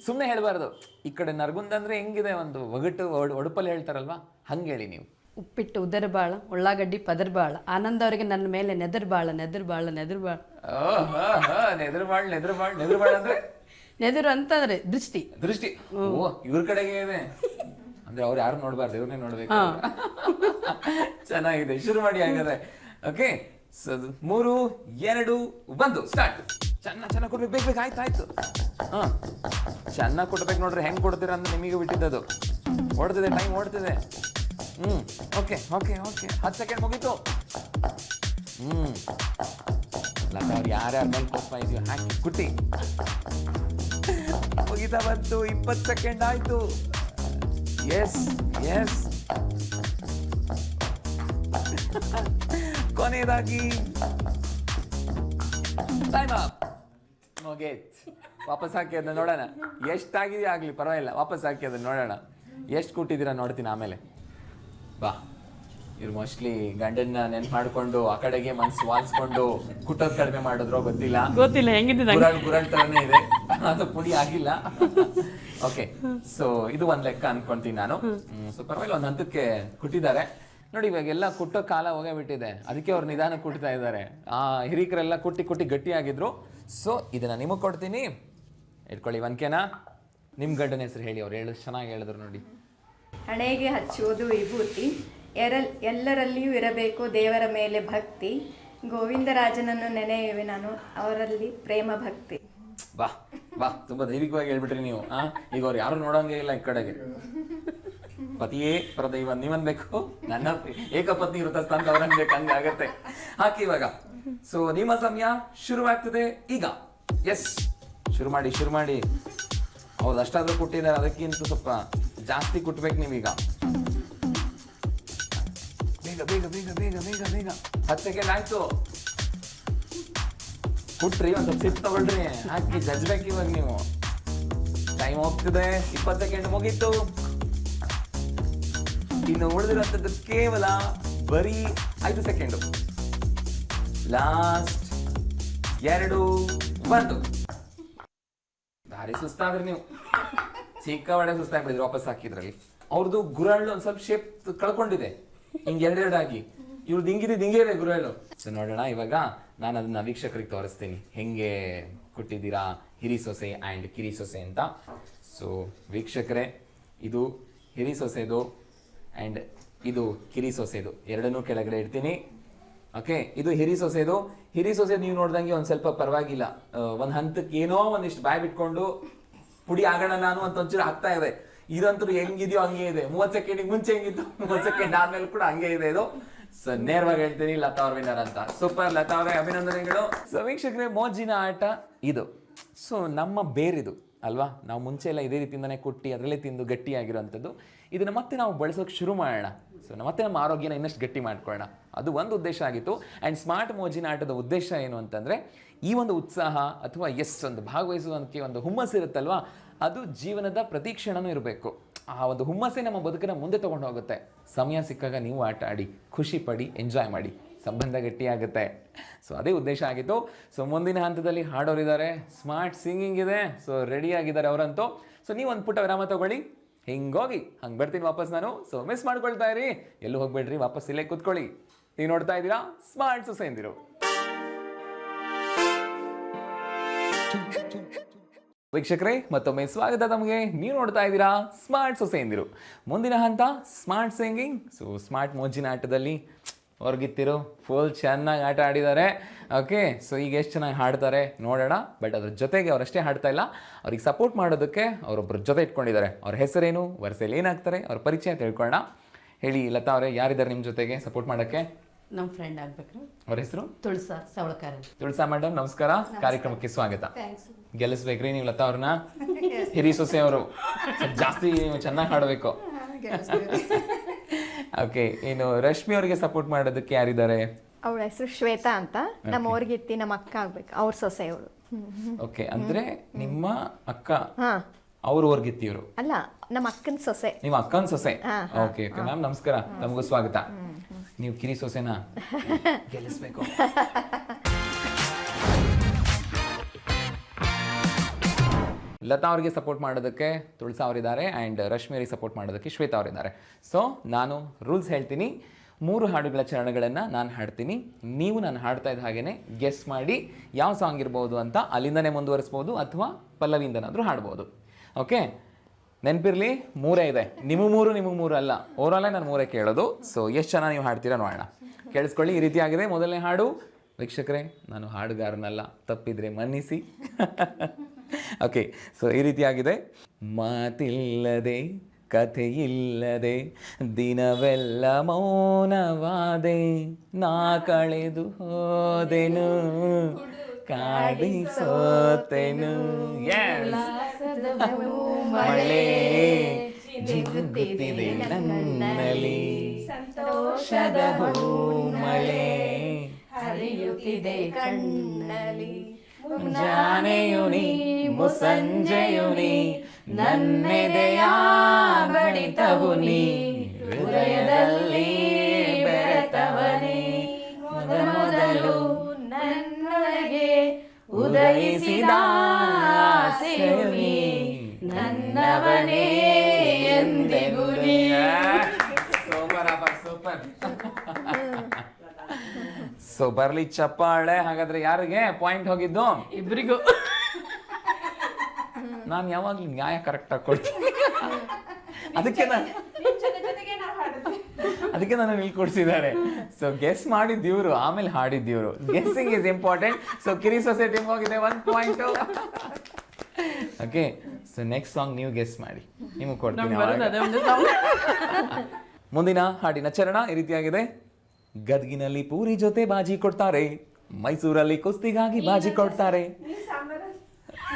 ಸುಮ್ಮನೆ ಹೇಳಬಾರ್ದು. ಈ ಕಡೆ ನರಗುಂದ ಅಂದರೆ ಹೆಂಗಿದೆ, ಒಂದು ಒಗಟು ಒಡಪಲ್ಲಿ ಹೇಳ್ತಾರಲ್ವಾ, ಹಂಗೆ ಹೇಳಿ ನೀವು. ಉಪ್ಪಿಟ್ಟು ಉದರಬಾಳ, ಉಳ್ಳಾಗಡ್ಡಿ ಪದರ್ಬಾಳ, ಆನಂದ ಅವರಿಗೆ ನನ್ನ ಮೇಲೆ ನೆದರ್ಬಾಳ. ನೆದರ್ಬಾಳ್ ಅಂದ್ರೆ ನೆದರು ಅಂತಂದ್ರೆ ದೃಷ್ಟಿ. ಓ, ಇವ್ರ ಕಡೆಗೆ ಇದೆ ಅಂದ್ರೆ ಅವ್ರು ಯಾರು ನೋಡ್ಬಾರ್ದು, ಇವ್ರನ್ನೇ ನೋಡ್ಬೇಕು. ಚೆನ್ನಾಗಿದೆ, ಶುರು ಮಾಡಿ ಹಾಗಾದ್ರೆ. Okay, 3, 2, 1 start. ಚೆನ್ನಾಗಿ ಕೊಡ್ಬೇಕು. ಬೇಕು, ಆಯ್ತು. ಚೆನ್ನಾಗಿ ಕೊಡ್ಬೇಕು ನೋಡ್ರಿ. ಹೆಂಗೆ ಕೊಡ್ತೀರಾ ಅಂದ್ರೆ ನಿಮಗೆ ಬಿಟ್ಟಿದ್ದದು. ಓಡ್ತಿದೆ, ಟೈಮ್ ಓಡ್ತಿದೆ. ಓಕೆ 10 ಸೆಕೆಂಡ್ ಮುಗೀತು. ಲತಾ ಅವ್ರು ಯಾರ್ಯಾರ ಮೇಲೆ ಕೋಪ ಇದೆಯೋ ಹಾಕಿ ಕುಟ್ಟಿ. ಮುಗಿತಾ ಬಂತು. 20 ಸೆಕೆಂಡ್ ಆಯ್ತು. ಎಸ್ ಕೊನೆಯದಾಗಿ ಟೈಮ್ ಅಪ್. ಮುಗೀತ್. ವಾಪಸ್ ಹಾಕಿ ಅದನ್ನ ನೋಡೋಣ. ಎಷ್ಟಾಗಿದೆಯೋ ಆಗಲಿ ಪರವಾಗಿಲ್ಲ, ವಾಪಸ್ ಹಾಕಿ ಅದನ್ನ ನೋಡೋಣ. ಎಷ್ಟು ಕೊಟ್ಟಿದ್ದೀರಾ ನೋಡ್ತೀನಿ ಆಮೇಲೆ. ಬಾ, ಇವ್ರು ಮೋಸ್ಟ್ಲಿ ಗಂಡನ್ನ ನೆನ್ಪು ಮಾಡ್ಕೊಂಡು ಆ ಕಡೆಗೆ ಮನ್ಸು ವಾಲ್ಸ್ಕೊಂಡು ಕುಟ್ಟೋದು ಕಡಿಮೆ ಮಾಡಿದ್ರೋ ಗೊತ್ತಿಲ್ಲ. ಹೆಂಗಿದೆ ಗುರಳ್ ತರನೇ ಇದೆ, ಅದು ಪುಡಿ ಆಗಿಲ್ಲ. ಓಕೆ, ಸೊ ಇದು ಒಂದ್ ಲೆಕ್ಕ ಅನ್ಕೊಂತೀನಿ ನಾನು. ಸೊ ಪರವಾಗಿಲ್ಲ, ಒಂದು ಹಂತಕ್ಕೆ ಕುಟ್ಟಿದ್ದಾರೆ ನೋಡಿ. ಇವಾಗೆಲ್ಲ ಕುಟ್ಟೋ ಕಾಲ ಹೋಗೇ ಬಿಟ್ಟಿದೆ, ಅದಕ್ಕೆ ಅವ್ರು ನಿಧಾನ ಕುಟ್ತಾ ಇದ್ದಾರೆ. ಆ ಹಿರಿಕರೆಲ್ಲ ಕುಟ್ಟಿ ಗಟ್ಟಿಯಾಗಿದ್ರು. ಸೊ ಇದನ್ನ ನಿಮಗೆ ಕೊಡ್ತೀನಿ, ಇಟ್ಕೊಳ್ಳಿ. ಒಂದ್ಕೆನಾ? ನಿಮ್ಮ ಗಂಡನ ಹೆಸರು ಹೇಳಿ. ಅವ್ರು ಚೆನ್ನಾಗಿ ಹೇಳಿದ್ರು ನೋಡಿ. ಹಣೆಗೆ ಹಚ್ಚುವುದು ವಿಭೂತಿ, ಎಲ್ಲರಲ್ಲಿಯೂ ಇರಬೇಕು ದೇವರ ಮೇಲೆ ಭಕ್ತಿ, ಗೋವಿಂದರಾಜನನ್ನು ನೆನೆಯುವೆ ನಾನು, ಅವರಲ್ಲಿ ಪ್ರೇಮ ಭಕ್ತಿ. ಬಾ ತುಂಬಾ ದೈವಿಕವಾಗಿ ಹೇಳ್ಬಿಟ್ರಿ ನೀವು. ಈಗ ಅವ್ರು ಯಾರು ನೋಡಂಗೇ ಇಲ್ಲ ಈ ಕಡೆಗೆ. ಪತಿಯೇ ಪರದೈವ ನೀವನ್ಬೇಕು, ನನ್ನ ಏಕಪತ್ನಿ ವೃತಸ್ಥ ಅಂತ ಅವ್ರನ್ಬೇಕು, ಹಂಗೆ ಆಗತ್ತೆ. ಹಾಕಿ ಇವಾಗ. ಸೊ ನಿಮ್ಮ ಸಮಯ ಶುರುವಾಗ್ತದೆ ಈಗ. ಎಸ್, ಶುರು ಮಾಡಿ. ಹೌದು, ಅಷ್ಟಾದ್ರೂ ಕುಟ್ಟಿದ್ದಾರೆ, ಅದಕ್ಕಿಂತ ಸ್ವಲ್ಪ ಜಾಸ್ತಿ ಕುಟ್ಬೇಕು ನೀವೀಗ. ಬೇಗ 10 ಸೆಕೆಂಡ್ ಆಯ್ತು. ಕುಟ್ರಿ, ಒಂದು ಸ್ವಲ್ಪ ಸಿಟ್ಟು ತಗೊಳ್ರಿ, ಹಾಕಿ ಜಜ್ಬೇಕು ಇವಾಗ ನೀವು. ಟೈಮ್ ಹೋಗ್ತಿದೆ. 20 ಸೆಕೆಂಡ್ ಮುಗೀತು. ಇನ್ನು ಉಳಿದಿರೋಂಥದ್ದು ಕೇವಲ ಬರೀ 5 ಸೆಕೆಂಡು. ಲಾಸ್ಟ್ 2, 1. ದಾರಿ ಸುಸ್ತಾದ್ರಿ ನೀವು, ಚಿಕ್ಕ ಒಡೆ ಸುಸ್ತಾಗ್ಬಿಡಿದ್ರಿ ವಾಪಸ್ ಹಾಕಿದ್ರಲ್ಲಿ. ಅವ್ರದ್ದು ಗುರಳ್ಳು ಒಂದ್ ಸ್ವಲ್ಪ ಶೇಪ್ ಕಳ್ಕೊಂಡಿದೆ, ಹಿಂಗೆ ಎರಡೆರಡಾಗಿ. ಇವ್ರದ್ದು ಹಿಂಗಿದೆ ಗುರಳ್ಳು. ಸೊ ನೋಡೋಣ ಇವಾಗ. ನಾನು ಅದನ್ನ ವೀಕ್ಷಕರಿಗೆ ತೋರಿಸ್ತೀನಿ ಹೆಂಗೆ ಕೊಟ್ಟಿದ್ದೀರಾ ಹಿರಿ ಸೊಸೆ ಆ್ಯಂಡ್ ಕಿರಿ ಸೊಸೆ ಅಂತ. ಸೊ ವೀಕ್ಷಕರೇ, ಇದು ಹಿರಿ ಸೊಸೆದು ಆ್ಯಂಡ್ ಇದು ಕಿರಿ ಸೊಸೆದು, ಎರಡನ್ನೂ ಕೆಳಗಡೆ ಇಡ್ತೀನಿ. ಓಕೆ, ಇದು ಹಿರಿ ಸೊಸೆದು ನೀವು ನೋಡ್ದಂಗೆ ಒಂದು ಸ್ವಲ್ಪ ಪರವಾಗಿಲ್ಲ. ಒಂದು ಹಂತಕ್ಕೆ ಏನೋ ಒಂದಿಷ್ಟು ಬಾಯ್ ಬಿಟ್ಕೊಂಡು ಪುಡಿ ಆಗೋಣ ನಾನು ಅಂತ ಒಂಚೂರು ಆಗ್ತಾ ಇದೆ. ಇದಂತೂ ಹೆಂಗಿದೆಯೋ ಹಂಗೆ ಇದೆ. 30 ಸೆಕೆಂಡಿಗೆ ಮುಂಚೆ ಹೆಂಗಿತ್ತು, 30 ಸೆಕೆಂಡ್ ಆದ್ಮೇಲೆ ಕೂಡ ಹಂಗೆ ಇದೆ ಇದು. ಸೊ ನೇರವಾಗಿ ಹೇಳ್ತೀನಿ, ಲತಾ ಅವ್ರ ವಿನ್ನರ್ ಅಂತ. ಸೂಪರ್ ಲತಾ ಅವರೇ, ಅಭಿನಂದನೆಗಳು. ಸೊ ವೀಕ್ಷಕರೇ, ಮೋಜಿನ ಆಟ ಇದು. ಸೊ ನಮ್ಮ ಬೇರಿದು ಅಲ್ವಾ? ನಾವು ಮುಂಚೆ ಎಲ್ಲ ಇದೇ ರೀತಿಯಿಂದನೇ ಕುಟ್ಟಿ ಅದರಲ್ಲೇ ತಿಂದು ಗಟ್ಟಿಯಾಗಿರೋವಂಥದ್ದು. ಇದನ್ನು ಮತ್ತೆ ನಾವು ಬಳಸೋಕೆ ಶುರು ಮಾಡೋಣ. ಸೊ ಮತ್ತೆ ನಮ್ಮ ಆರೋಗ್ಯನ ಇನ್ನಷ್ಟು ಗಟ್ಟಿ ಮಾಡ್ಕೊಳ್ಳೋಣ. ಅದು ಒಂದು ಉದ್ದೇಶ ಆಗಿತ್ತು. ಆ್ಯಂಡ್ ಸ್ಮಾರ್ಟ್ ಮೋಜಿನ ಆಟದ ಉದ್ದೇಶ ಏನು ಅಂತಂದರೆ, ಈ ಒಂದು ಉತ್ಸಾಹ ಅಥವಾ ಒಂದು ಭಾಗವಹಿಸುವಂಥ ಒಂದು ಹುಮ್ಮಸ್ಸು ಇರುತ್ತಲ್ವಾ, ಅದು ಜೀವನದ ಪ್ರತಿ ಕ್ಷಣನೂ ಇರಬೇಕು. ಆ ಒಂದು ಹುಮ್ಮಸ್ಸೇ ನಮ್ಮ ಬದುಕನ್ನು ಮುಂದೆ ತೊಗೊಂಡು ಹೋಗುತ್ತೆ. ಸಮಯ ಸಿಕ್ಕಾಗ ನೀವು ಆಟ ಆಡಿ, ಖುಷಿ ಪಡಿ, ಎಂಜಾಯ್ ಮಾಡಿ, ಸಂಬಂಧ ಗಟ್ಟಿಯಾಗುತ್ತೆ. ಸೊ ಅದೇ ಉದ್ದೇಶ ಆಗಿತ್ತು. ಸೊ ಮುಂದಿನ ಹಂತದಲ್ಲಿ ಹಾಡೋರಿದ್ದಾರೆ, ಸ್ಮಾರ್ಟ್ ಸಿಂಗಿಂಗ್ ಇದೆ. ಸೊ ರೆಡಿ ಆಗಿದ್ದಾರೆ ಅವರಂತೂ. ಸೊ ನೀವು ಒಂದು ಪುಟ್ಟ ವಿರಾಮ ತಗೊಳ್ಳಿ, ಹಿಂಗೋಗಿ ಹಂಗೆ ಬರ್ತೀನಿ ವಾಪಸ್ ನಾನು. ಸೊ ಮಿಸ್ ಮಾಡ್ಕೊಳ್ತಾ ಇರಿ, ಎಲ್ಲೂ ಹೋಗ್ಬೇಡ್ರಿ, ವಾಪಸ್ ಇಲ್ಲೇ ಕೂತ್ಕೊಳ್ಳಿ. ನೀವು ನೋಡ್ತಾ ಇದ್ದೀರಾ ಸ್ಮಾರ್ಟ್ ಸೊಸೆಯಂದಿರು. ವೀಕ್ಷಕರೇ, ಮತ್ತೊಮ್ಮೆ ಸ್ವಾಗತ ತಮಗೆ. ನೀವು ನೋಡ್ತಾ ಇದ್ದೀರಾ ಸ್ಮಾರ್ಟ್ ಸೊಸೆಯಂದಿರು. ಮುಂದಿನ ಹಂತ ಸ್ಮಾರ್ಟ್ ಸಿಂಗಿಂಗ್. ಸೊ ಸ್ಮಾರ್ಟ್ ಮೋಜಿನ ಆಟದಲ್ಲಿ ಹೊರಗಿತ್ತಿರು ಫುಲ್ ಚೆನ್ನಾಗಿ ಆಟ ಆಡಿದ್ದಾರೆ. ಓಕೆ, ಸೊ ಈಗ ಎಷ್ಟು ಚೆನ್ನಾಗಿ ಹಾಡ್ತಾರೆ ನೋಡೋಣ. ಬಟ್ ಅದ್ರ ಜೊತೆಗೆ ಅವರಷ್ಟೇ ಹಾಡ್ತಾ ಇಲ್ಲ, ಅವ್ರಿಗೆ ಸಪೋರ್ಟ್ ಮಾಡೋದಕ್ಕೆ ಅವರೊಬ್ಬರ ಜೊತೆ ಇಟ್ಕೊಂಡಿದ್ದಾರೆ. ಅವ್ರ ಹೆಸರೇನು, ವರ್ಷದಲ್ಲಿ ಏನಾಗ್ತಾರೆ, ಅವ್ರ ಪರಿಚಯ ತಿಳ್ಕೊಳ್ಳೋಣ. ಹೇಳಿ ಲತಾ ಅವರೇ, ಯಾರಿದ್ದಾರೆ ನಿಮ್ಮ ಜೊತೆಗೆ ಸಪೋರ್ಟ್ ಮಾಡೋಕ್ಕೆ? ನಮ್ಮ ಫ್ರೆಂಡ್ ಆಗ್ಬೇಕ್ರಿ. ಅವ್ರ ಹೆಸರು ತುಳಸಾ ಸವಳಕಾರ. ತುಳಸಾ ಮೇಡಮ್, ನಮಸ್ಕಾರ. ಕಾರ್ಯಕ್ರಮಕ್ಕೆ ಸ್ವಾಗತ. ಗೆಲ್ಲಿಸ್ಬೇಕ್ರಿ ನೀವು ಲತಾ ಅವ್ರನ್ನ. ಹಿರಿ ಸೊಸೆ ಅವರು ಜಾಸ್ತಿ ಚೆನ್ನಾಗಿ ಹಾಡಬೇಕು. ಓಕೆ, ಇನ್ನು ರಶ್ಮಿ ಅವರಿಗೆ ಸಪೋರ್ಟ್ ಮಾಡೋದಕ್ಕೆ ಯಾರಿದ್ದಾರೆ? ಅವಳ ಹೆಸರು ಶ್ವೇತಾ ಅಂತ. ನಮ್ಮ ಅವ್ರಿಗಿತ್ತಿ ನಮ್ಮ ಅಕ್ಕ ಆಗ್ಬೇಕು, ಅವ್ರ ಸೊಸೆ ಅವಳು. ಓಕೆ, ಅಂದ್ರೆ ನಿಮ್ಮ ಅಕ್ಕ ಹಾ, ಅವ್ರ ವರ್ಗಿತ್ತಿಯವರು ಅಲ್ಲ, ನಮ್ಮ ಅಕ್ಕನ ಸೊಸೆ. ನಿಮ್ಮ ಅಕ್ಕನ ಸೊಸೆ. ಓಕೆ ಓಕೆ ಮ್ಯಾಮ್, ನಮಸ್ಕಾರ. ನಮಗೂ ಸ್ವಾಗತ. ನೀವು ಕಿರಿ ಸೊಸೆನಾ ಗೆಲ್ಲಿಸ್ಬೇಕು. ಲತಾ ಅವರಿಗೆ ಸಪೋರ್ಟ್ ಮಾಡೋದಕ್ಕೆ ತುಳಸಾ ಅವರಿದ್ದಾರೆ, ಆ್ಯಂಡ್ ರಶ್ಮಿ ಅವರಿಗೆ ಸಪೋರ್ಟ್ ಮಾಡೋದಕ್ಕೆ ಶ್ವೇತಾ ಅವರಿದ್ದಾರೆ. ಸೊ ನಾನು ರೂಲ್ಸ್ ಹೇಳ್ತೀನಿ. 3 ಹಾಡುಗಳ ಚರಣಗಳನ್ನು ನಾನು ಹಾಡ್ತೀನಿ. ನೀವು ನಾನು ಹಾಡ್ತಾ ಇದ್ದ ಹಾಗೇ ಗೆಸ್ ಮಾಡಿ ಯಾವ ಸಾಂಗ್ ಇರ್ಬೋದು ಅಂತ ಅಲ್ಲಿಂದನೇ ಮುಂದುವರಿಸ್ಬೋದು, ಅಥವಾ ಪಲ್ಲವಿಯಿಂದನಾದರೂ ಹಾಡ್ಬೋದು. ಓಕೆ, ನೆನಪಿರಲಿ 3 ಇದೆ. ನಿಮಗೆ 3 ಅಲ್ಲ, ಓವರಾಲೇ ನಾನು 3 ಕೇಳೋದು. ಸೊ ಎಷ್ಟು ಚೆನ್ನಾಗಿ ನೀವು ಹಾಡ್ತೀರಾ ನೋಡೋಣ. ಕೇಳಿಸ್ಕೊಳ್ಳಿ, ಈ ರೀತಿಯಾಗಿದೆ ಮೊದಲನೇ ಹಾಡು. ವೀಕ್ಷಕರೇ, ನಾನು ಹಾಡುಗಾರನಲ್ಲ, ತಪ್ಪಿದ್ರೆ ಮನ್ನಿಸಿ. ಓಕೆ, ಸೊ ಈ ರೀತಿಯಾಗಿದೆ. ಮಾತಿಲ್ಲದೆ ಕಥೆಯಿಲ್ಲದೆ ದಿನವೆಲ್ಲ ಮೌನವಾದೆ, ನಾ ಕಳೆದು ಹೋದೆನು, ಕಾಡಿ ಸೋತೆನು. ಮಳೆ ಜಿಗುತ್ತಿದೆ ನನ್ನಲ್ಲಿ, ಸಂತೋಷದ ಮಳೆ ಹರಿಯುತ್ತಿದೆ ಕಣ್ಣಲ್ಲಿ, ಮುಂಜಾನೆಯು ನೀ ಮುಸ್ಸಂಜೆಯು ನೀ, ನನ್ನೆದೆಯ ಬಡಿತವು ನೀ, ಹೃದಯದಲ್ಲಿ ಬೆರೆತವನೇ, ಮೊದಲು ನನ್ನೊಳಗೆ ಉದಯಿಸಿದ ಆಸೆಯು ನೀ, ನನ್ನವನೇ ಎಂದಿಗೂ ನೀ. ಸೂಪರ್ ಅಪ್ಪ, ಸೂಪರ್. ಸೊ ಬರ್ಲಿ ಚಪ್ಪಾಳೆ. ಹಾಗಾದ್ರೆ ಯಾರಿಗೆ ಪಾಯಿಂಟ್ ಹೋಗಿದ್ದು? ಇಬ್ಬರಿಗೂ. ನಾನು ಯಾವಾಗ್ಲೂ ನ್ಯಾಯ ಕರೆಕ್ಟ್ ಆಗಿ ಕೊಡ್ತೀನಿ. ಅದಕ್ಕೆ ನಾನು ಇಲ್ಲಿ ಕೊಡ್ಸಿದ್ದಾರೆ. ಸೊ ಗೆಸ್ ಮಾಡಿದ್ದೀವ್ರು, ಆಮೇಲೆ ಹಾಡಿದ್ದೀವ್ರು. Guessing is important. ಸೊ ಕಿರಿ ಸೊಸೈಟಿ ಹೋಗಿದೆ 1 point. Okay, so next song ನೀವು ಗೆಸ್ ಮಾಡಿ, ನಿಮಗೆ ಕೊಡ್ತೀನಿ. ಮುಂದಿನ ಹಾಡಿನ ಚರಣ ಈ ರೀತಿಯಾಗಿದೆ. ಗದಗಿನಲ್ಲಿ ಪೂರಿ ಜೊತೆ ಬಾಜಿ ಕೊಡ್ತಾರೆ, ಮೈಸೂರಲ್ಲಿ ಕುಸ್ತಿಗಾಗಿ ಬಾಜಿ ಕೊಡ್ತಾರೆ.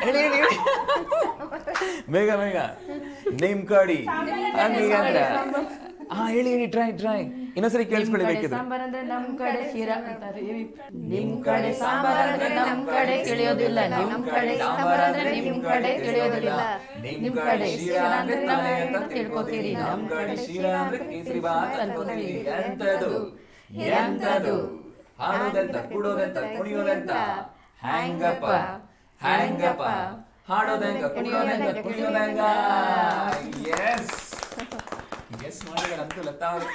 ಹೇಳಿ ಹೇಳಿ ಹೇಳಿ, ಬೇಗ ಬೇಗ. ನಿಮ್ ಕಡಿ ಹಂಗಂದ್ರೆ ಹೇಳಿ ಹೇಳಿ, ಟ್ರೈ ಇನ್ನೊಂದ್ಸರಿ ಕೇಳಿಸ್ಕೊಳ್ಳಿ ಬೇಕಿದ್ರೆ. ಸಾಂಬಾರ್ ಅಂದ್ರೆ ನಮ್ ಕಡೆ ಶಿರಾ ಅಂತಾರೆ, ನಿಮ್ ಕಡೆ ಸಾಂಬಾರ್ ಅಂದ್ರೆ ನಮ್ ಕಡೆ ತಿಳಿಯೋದಿಲ್ಲ, ನಿಮ್ ಕಡೆ ಸಾಂಬಾರ್ ಅಂದ್ರೆ ನಿಮ್ ಕಡೆ ತಿಳಿಯೋದಿಲ್ಲ, ನಿಮ್ ಕಡೆ ಶಿರಾ ಅಂದ್ರೆ ನಮ್ಮ ತಿಳ್ಕೊತೀರಿ, ನಮ್ ಕಡೆ ಶಿರಾ ಅಂದ್ರೆ ಕೇಸರಿ ಬಾತ್ ಅನ್ಕೋತೀರಿ. ಎಂತದು ಹಾಡೋದಂತ ಕುಡೋದಂತ ಕುಣಿಯೋದಂತ, ಹ್ಯಾಂಗಪ್ಪ ಹ್ಯಾಂಗಪ್ಪ ಹಾಡೋದಂಗ ಕುಣಿಯೋದಂಗ ಕುಣಿಯೋದಂಗ. ಗೆಸ್ ಮಾಡಿದಾರಂತೂ ಲತಾ ಅವರು.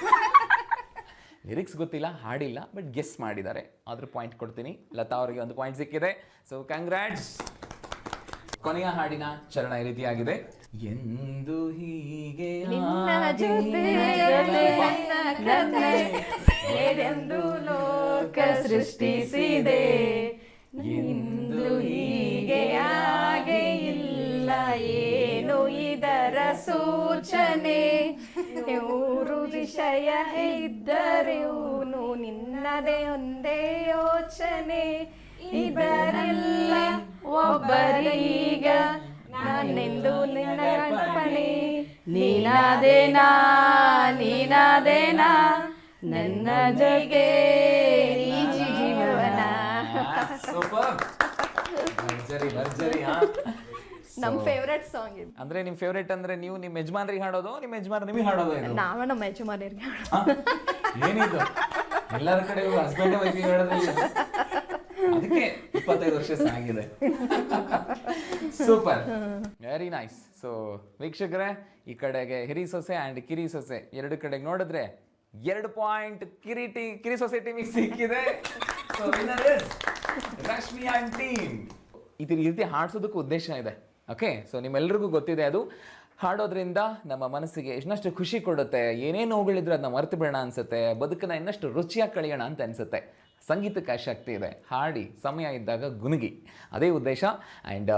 ಲಿರಿಕ್ಸ್ ಗೊತ್ತಿಲ್ಲ, ಹಾಡಿಲ್ಲ, ಬಟ್ ಗೆಸ್ ಮಾಡಿದ್ದಾರೆ. ಆದ್ರೂ ಪಾಯಿಂಟ್ ಕೊಡ್ತೀನಿ. ಲತಾ ಅವರಿಗೆ 1 ಪಾಯಿಂಟ್ ಸಿಕ್ಕಿದೆ. So congrats. ಕೊನೆಯ ಹಾಡಿನ ಚರಣ ಈ ರೀತಿಯಾಗಿದೆ. ಎಂದು ಹೀಗೆ ಲೋಕ ಸೃಷ್ಟಿಸಿದೆ, ಎಂದು ಹೀಗೆ ಹಾಗೆ ಇಲ್ಲ, ಏನು ಇದರ ಸೂಚನೆ, ಮೂರು ವಿಷಯ ಇದ್ದರೇನು ನಿನ್ನದೇ ಒಂದೇ ಯೋಚನೆ, ಇದರೆಲ್ಲ ಒಬ್ಬರೀಗ ನಾನೆಂದು ನಿನ್ನ ಅರ್ಪಣೆ. ನೀನಾದೇನಾ ನೀನಾದೇನಾ ನನ್ನ ಜೊತೆ ನೀಚಿ ಜೀವನ. ಭರ್ಜರಿ ಹಾ. ನಮ್ಮ ಫೇವ್ರೆಟ್ ಸಾಂಗ್ ಇದು. ಅಂದ್ರೆ ನಿಮ್ ಫೇವ್ರೇಟ್ ಅಂದ್ರೆ ನೀವು ನಿಮ್ ಯಜಮಾನ್ರಿಗೆ ಹಾಡೋದು, ನಿಮ್ಮ ಯಜಮಾನ್ ನಿಮಗೆ ಹಾಡೋದು ಇದು? ನಾವ ನಮ್ಮ ಯಜಮಾನರಿಗೆ ಏನಿದು ಎಲ್ಲರ ಕಡೆ ಹಸ್ಬೆಂಡ್ ವೈಫಿಗೆ ಹೇಳೋದಿಲ್ಲ, ಅದಕ್ಕೆ 25 ವರ್ಷ ಆಗಿದೆ. Super, very nice. ಸೊ ವೀಕ್ಷಕರೇ, ಈ ಕಡೆಗೆ ಹಿರಿ ಸೊಸೆ ಅಂಡ್ ಕಿರಿ ಸೊಸೆ ಎರಡು ಕಡೆಗೆ ನೋಡಿದ್ರೆ 2 ಪಾಯಿಂಟ್ ಕಿರಿ ಸೊಸೆ ಟೀಮಿಗೆ ಸಿಕ್ಕಿದೆ. So winner is Rashmi and team. ಈ ರೀತಿ ಹಾಡ್ಸೋದಕ್ಕೂ ಉದ್ದೇಶ ಇದೆ. ಓಕೆ, ಸೊ ನಿಮ್ಮೆಲ್ರಿಗೂ ಗೊತ್ತಿದೆ, ಅದು ಹಾಡೋದ್ರಿಂದ ನಮ್ಮ ಮನಸ್ಸಿಗೆ ಇನ್ನಷ್ಟು ಖುಷಿ ಕೊಡುತ್ತೆ. ಏನೇನು ನೋವುಗಳಿದ್ರೆ ಅದನ್ನ ಮರೆತು ಬಿಡೋಣ ಅನ್ಸುತ್ತೆ, ಬದುಕನ್ನ ಇನ್ನಷ್ಟು ರುಚಿಯಾಗಿ ಕಳೆಯೋಣ ಅಂತ ಅನ್ಸುತ್ತೆ. ಸಂಗೀತಕ್ಕೆ ಶಕ್ತಿ ಇದೆ, ಹಾಡಿ ಸಮಯ ಇದ್ದಾಗ ಗುನುಗಿ, ಅದೇ ಉದ್ದೇಶ. ಆ್ಯಂಡ್